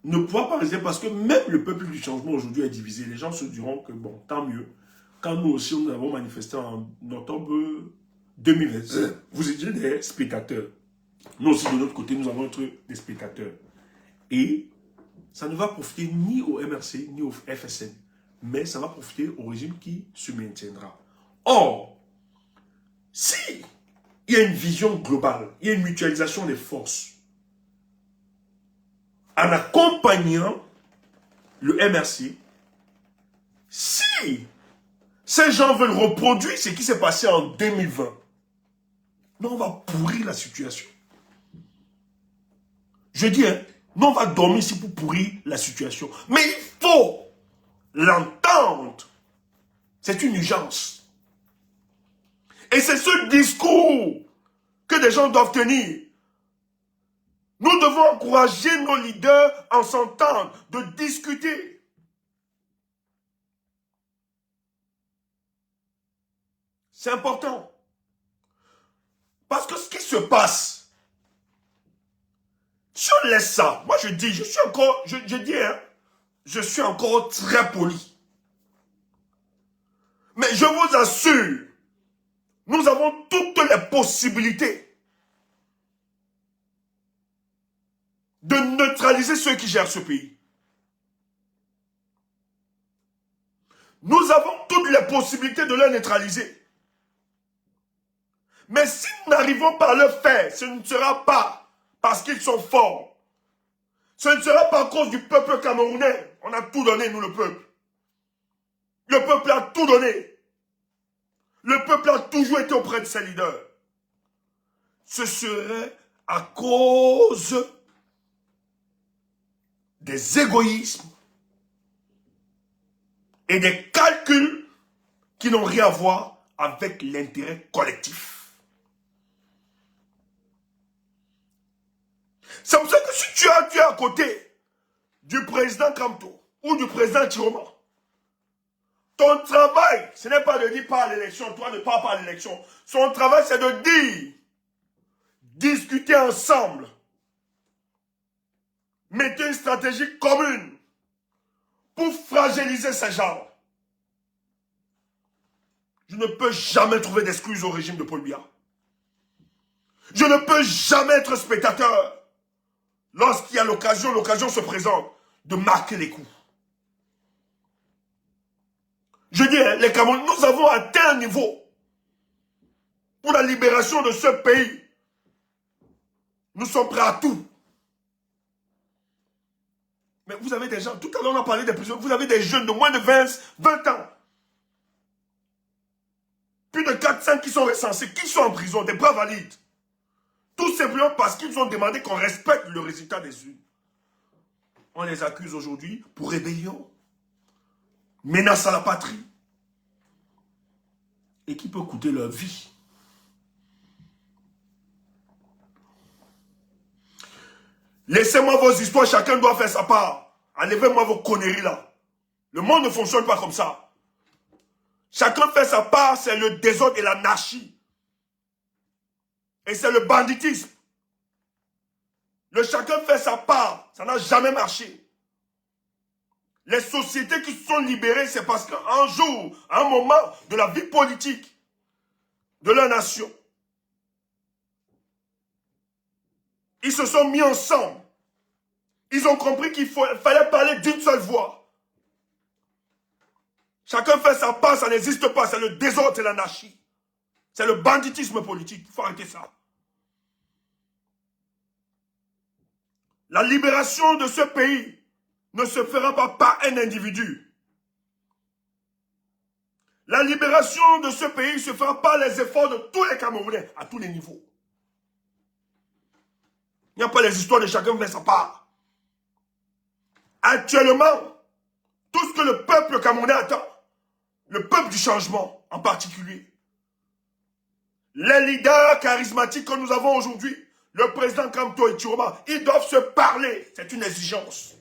A: ne pourra pas résister parce que même le peuple du changement aujourd'hui est divisé. Les gens se diront que bon, tant mieux. Quand nous aussi, nous avons manifesté en octobre 2020, vous étiez des spectateurs. Nous aussi, de notre côté, nous avons été des spectateurs. Et ça ne va profiter ni au MRC, ni au FSN. Mais ça va profiter au régime qui se maintiendra. Or, si il y a une vision globale, il y a une mutualisation des forces, en accompagnant le MRC, si ces gens veulent reproduire ce qui s'est passé en 2020, nous on va pourrir la situation. Je dis, hein, nous on va dormir ici pour pourrir la situation. Mais il faut l'entendre. C'est une urgence. Et c'est ce discours que des gens doivent tenir. Nous devons encourager nos leaders en s'entendant, de discuter. C'est important. Parce que ce qui se passe, si on laisse ça, moi je dis, je suis encore très poli. Mais je vous assure, nous avons toutes les possibilités de neutraliser ceux qui gèrent ce pays. Nous avons toutes les possibilités de les neutraliser. Mais si nous n'arrivons pas à le faire, ce ne sera pas parce qu'ils sont forts. Ce ne sera pas à cause du peuple camerounais. On a tout donné, nous, le peuple. Le peuple a tout donné. Le peuple a toujours été auprès de ses leaders. Ce serait à cause des égoïsmes et des calculs qui n'ont rien à voir avec l'intérêt collectif. C'est pour ça que si tu es à côté du président Kamto ou du président Chiroma, ton travail, ce n'est pas de dire pas à l'élection, toi ne pars pas à l'élection. Son travail, c'est de dire, discuter ensemble, mettez une stratégie commune pour fragiliser ces gens. Je ne peux jamais trouver d'excuses au régime de Paul Biya. Je ne peux jamais être spectateur lorsqu'il y a l'occasion se présente de marquer les coups. Je dis, les Camerounais, nous avons atteint un niveau pour la libération de ce pays. Nous sommes prêts à tout. Mais vous avez des gens, tout à l'heure on a parlé des prisonniers, vous avez des jeunes de moins de 20 ans. Plus de 400 qui sont recensés, qui sont en prison, des bras valides. Tout simplement parce qu'ils ont demandé qu'on respecte le résultat des urnes. On les accuse aujourd'hui pour rébellion, menace à la patrie, et qui peut coûter leur vie. Laissez-moi vos histoires, chacun doit faire sa part. Enlevez-moi vos conneries là. Le monde ne fonctionne pas comme ça. Chacun fait sa part, c'est le désordre et l'anarchie. Et c'est le banditisme. Le chacun fait sa part, ça n'a jamais marché. Les sociétés qui se sont libérées, c'est parce qu'un jour, à un moment de la vie politique de la nation, ils se sont mis ensemble. Ils ont compris qu'il fallait parler d'une seule voix. Chacun fait sa part, ça n'existe pas. C'est le désordre et l'anarchie. C'est le banditisme politique. Il faut arrêter ça. La libération de ce pays ne se fera pas par un individu. La libération de ce pays se fera par les efforts de tous les Camerounais, à tous les niveaux. Il n'y a pas les histoires de chacun fait sa part. Actuellement, tout ce que le peuple camerounais attend, le peuple du changement en particulier, les leaders charismatiques que nous avons aujourd'hui, le président Kamto et Chiroma, ils doivent se parler. C'est une exigence.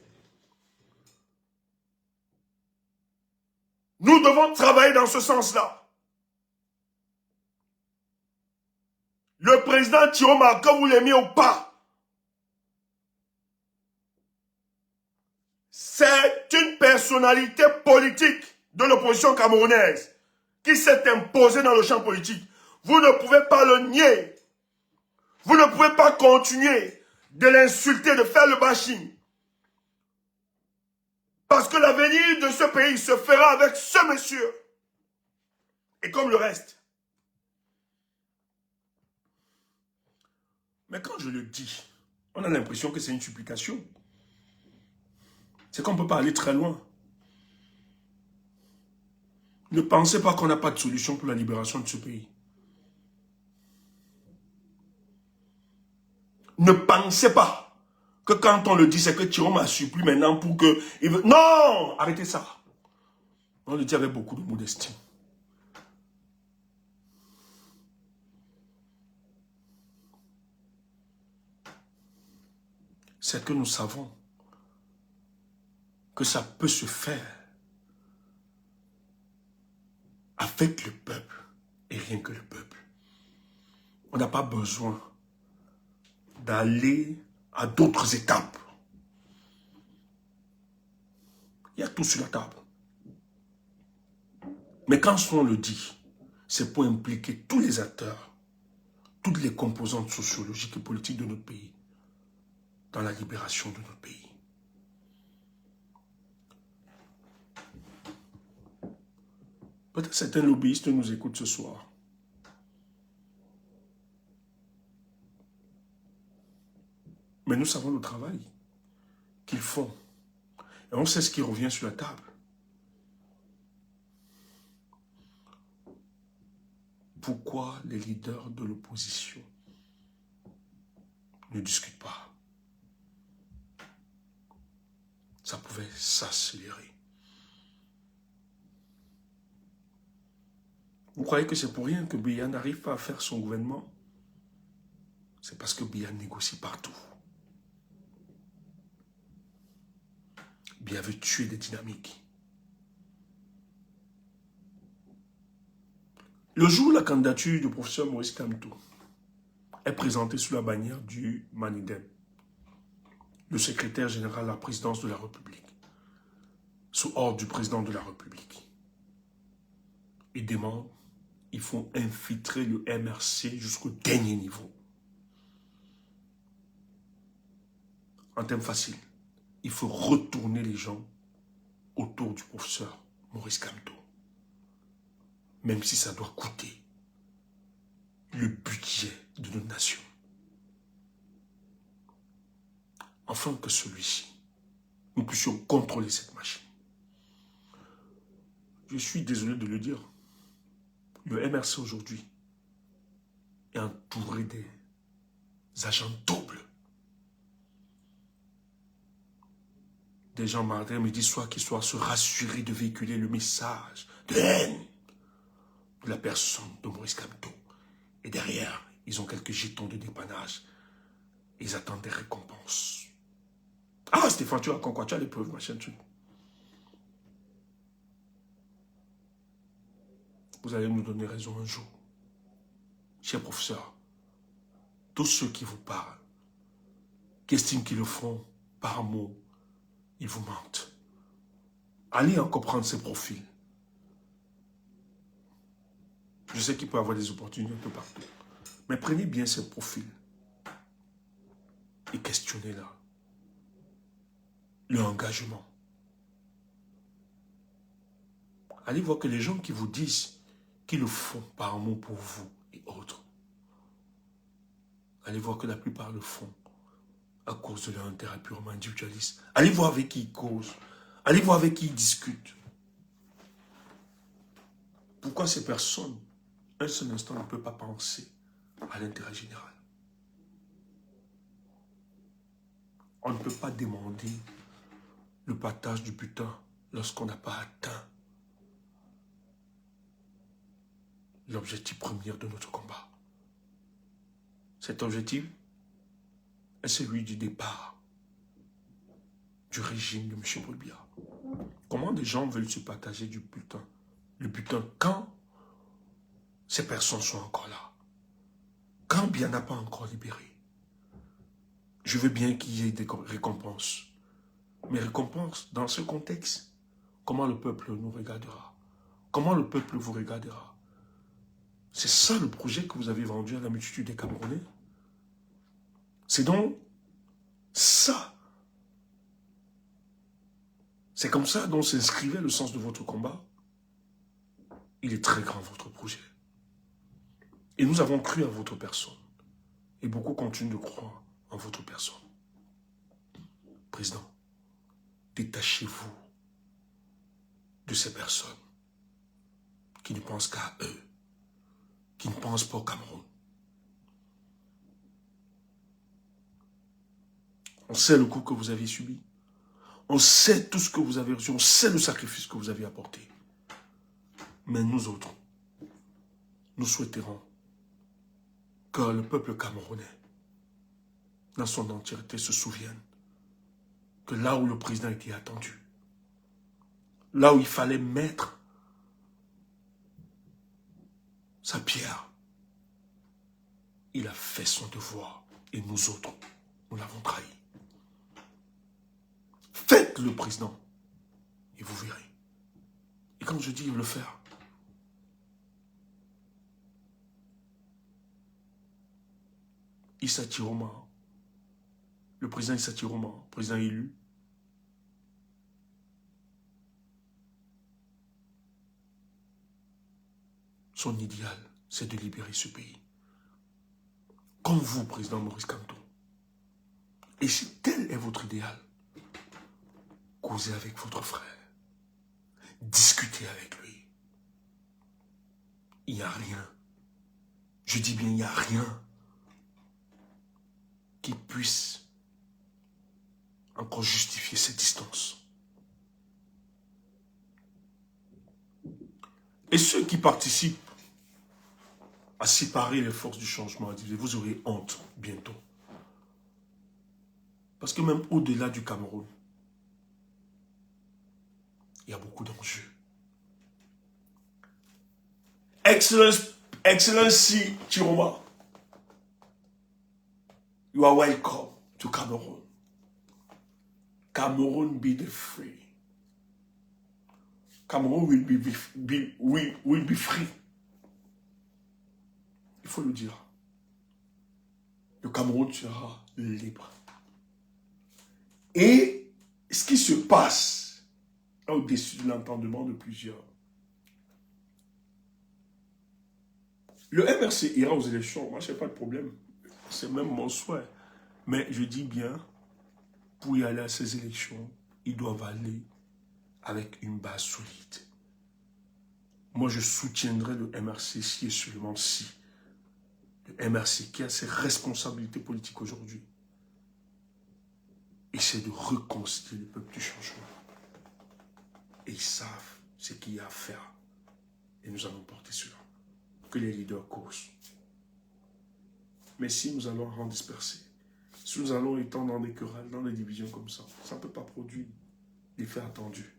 A: Nous devons travailler dans ce sens-là. Le président Chiroma, que vous l'aimiez ou pas, c'est une personnalité politique de l'opposition camerounaise qui s'est imposée dans le champ politique. Vous ne pouvez pas le nier. Vous ne pouvez pas continuer de l'insulter, de faire le bashing. Parce que l'avenir de ce pays se fera avec ce monsieur. Et comme le reste. Mais quand je le dis, on a l'impression que c'est une supplication. C'est qu'on ne peut pas aller très loin. Ne pensez pas qu'on n'a pas de solution pour la libération de ce pays. Ne pensez pas que quand on le dit, c'est que Thiron m'a supplie maintenant pour que... Non! Arrêtez ça. On le dit avec beaucoup de modestie. C'est que nous savons que ça peut se faire avec le peuple et rien que le peuple. On n'a pas besoin d'aller à d'autres étapes. Il y a tout sur la table. Mais quand on le dit, c'est pour impliquer tous les acteurs, toutes les composantes sociologiques et politiques de notre pays dans la libération de notre pays. Peut-être certains lobbyistes nous écoutent ce soir. Mais nous savons le travail qu'ils font. Et on sait ce qui revient sur la table. Pourquoi les leaders de l'opposition ne discutent pas? Ça pouvait s'accélérer. Vous croyez que c'est pour rien que Biya n'arrive pas à faire son gouvernement? C'est parce que Biya négocie partout. Biya veut tuer des dynamiques. Le jour où la candidature du professeur Maurice Kamto est présentée sous la bannière du Manidem, le secrétaire général à la présidence de la République, sous ordre du président de la République, il demande, il faut infiltrer le MRC jusqu'au dernier niveau. En termes faciles, il faut retourner les gens autour du professeur Maurice Kamto. Même si ça doit coûter le budget de notre nation. Afin que celui-ci, nous puissions contrôler cette machine. Je suis désolé de le dire. Le MRC aujourd'hui est entouré des agents doubles. Des gens matin, midi, soir, qui soient se rassurer de véhiculer le message de haine de la personne de Maurice Kamto. Et derrière, ils ont quelques jetons de dépannage. Ils attendent des récompenses. Ah, Stéphane, tu as quoi? Tu as les preuves, machin, tu... Vous allez nous donner raison un jour. Cher professeur, tous ceux qui vous parlent, qui estiment qu'ils le font par amour, ils vous mentent. Allez encore prendre ces profils. Je sais qu'il peut y avoir des opportunités un peu partout. Mais prenez bien ces profils et questionnez-la. Le engagement. Allez voir que les gens qui vous disent qu'ils le font par amour pour vous et autres, allez voir que la plupart le font à cause de leur intérêt purement individualiste. Allez voir avec qui ils causent. Allez voir avec qui ils discutent. Pourquoi ces personnes, un seul instant, ne peuvent pas penser à l'intérêt général? On ne peut pas demander le partage du butin lorsqu'on n'a pas atteint l'objectif premier de notre combat. Cet objectif est celui du départ du régime de M. Bourbiya. Comment des gens veulent se partager du butin? Le butin quand ces personnes sont encore là? Quand Biya n'a pas encore libéré? Je veux bien qu'il y ait des récompenses. Mais récompenses, dans ce contexte, comment le peuple nous regardera? Comment le peuple vous regardera? C'est ça le projet que vous avez vendu à la multitude des Camerounais? C'est donc ça. C'est comme ça dont s'inscrivait le sens de votre combat. Il est très grand, votre projet. Et nous avons cru à votre personne. Et beaucoup continuent de croire en votre personne. Président, détachez-vous de ces personnes qui ne pensent qu'à eux, qui ne pensent pas au Cameroun. On sait le coup que vous avez subi. On sait tout ce que vous avez reçu. On sait le sacrifice que vous avez apporté. Mais nous autres, nous souhaiterons que le peuple camerounais, dans son entièreté, se souvienne que là où le président était attendu, là où il fallait mettre sa pierre, il a fait son devoir. Et nous autres, nous l'avons trahi. Faites le président et vous verrez. Et quand je dis le faire, Issa Chiroma, le président Issa Chiroma, président élu, son idéal, c'est de libérer ce pays. Comme vous, président Maurice Kamto. Et si tel est votre idéal, causez avec votre frère. Discutez avec lui. Il n'y a rien. Je dis bien, il n'y a rien qui puisse encore justifier cette distance. Et ceux qui participent à séparer les forces du changement, à diviser, vous aurez honte bientôt. Parce que même au-delà du Cameroun, il y a beaucoup d'enjeux. Excellency Chiroma, you are welcome to Cameroon. Cameroon be the free. Cameroon will be free. Il faut le dire. Le Cameroun sera libre. Et ce qui se passe au-dessus de l'entendement de plusieurs. Le MRC ira aux élections. Moi, je n'ai pas de problème. C'est même mon souhait. Mais je dis bien, pour y aller à ces élections, ils doivent aller avec une base solide. Moi, je soutiendrai le MRC si et seulement si le MRC qui a ses responsabilités politiques aujourd'hui essaie de reconstituer le peuple du changement. Et ils savent ce qu'il y a à faire. Et nous allons porter cela. Que les leaders causent. Mais si nous allons en disperser, si nous allons étant dans des querelles, dans des divisions comme ça ne peut pas produire l'effet attendu.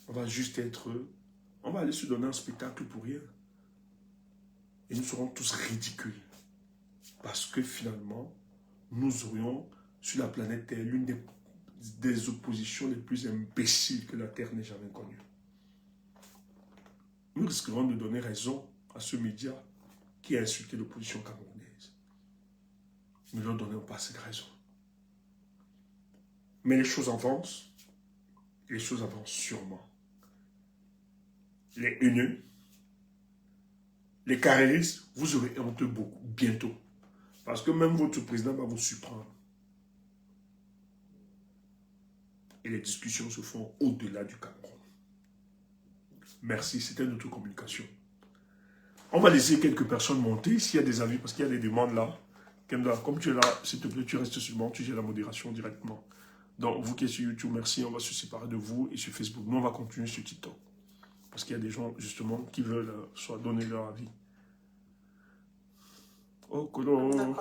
A: On va juste être... On va aller se donner un spectacle pour rien. Et nous serons tous ridicules. Parce que finalement, nous aurions sur la planète Terre l'une des oppositions les plus imbéciles que la Terre n'ait jamais connues. Nous risquerons de donner raison à ce média qui a insulté l'opposition camerounaise. Nous ne leur donnons pas cette raison. Mais les choses avancent. Les choses avancent sûrement. Les haineux, les carréristes, vous aurez honte beaucoup, bientôt. Parce que même votre président va vous surprendre. Et les discussions se font au-delà du Cameroun. Merci, c'était notre communication. On va laisser quelques personnes monter s'il y a des avis, parce qu'il y a des demandes là. Comme tu es là, s'il te plaît, tu restes sur le banc, tu gères la modération directement. Donc, vous qui êtes sur YouTube, merci, on va se séparer de vous et sur Facebook. Nous, on va continuer sur TikTok. Parce qu'il y a des gens, justement, qui veulent soit donner leur avis. Oh, Kolo.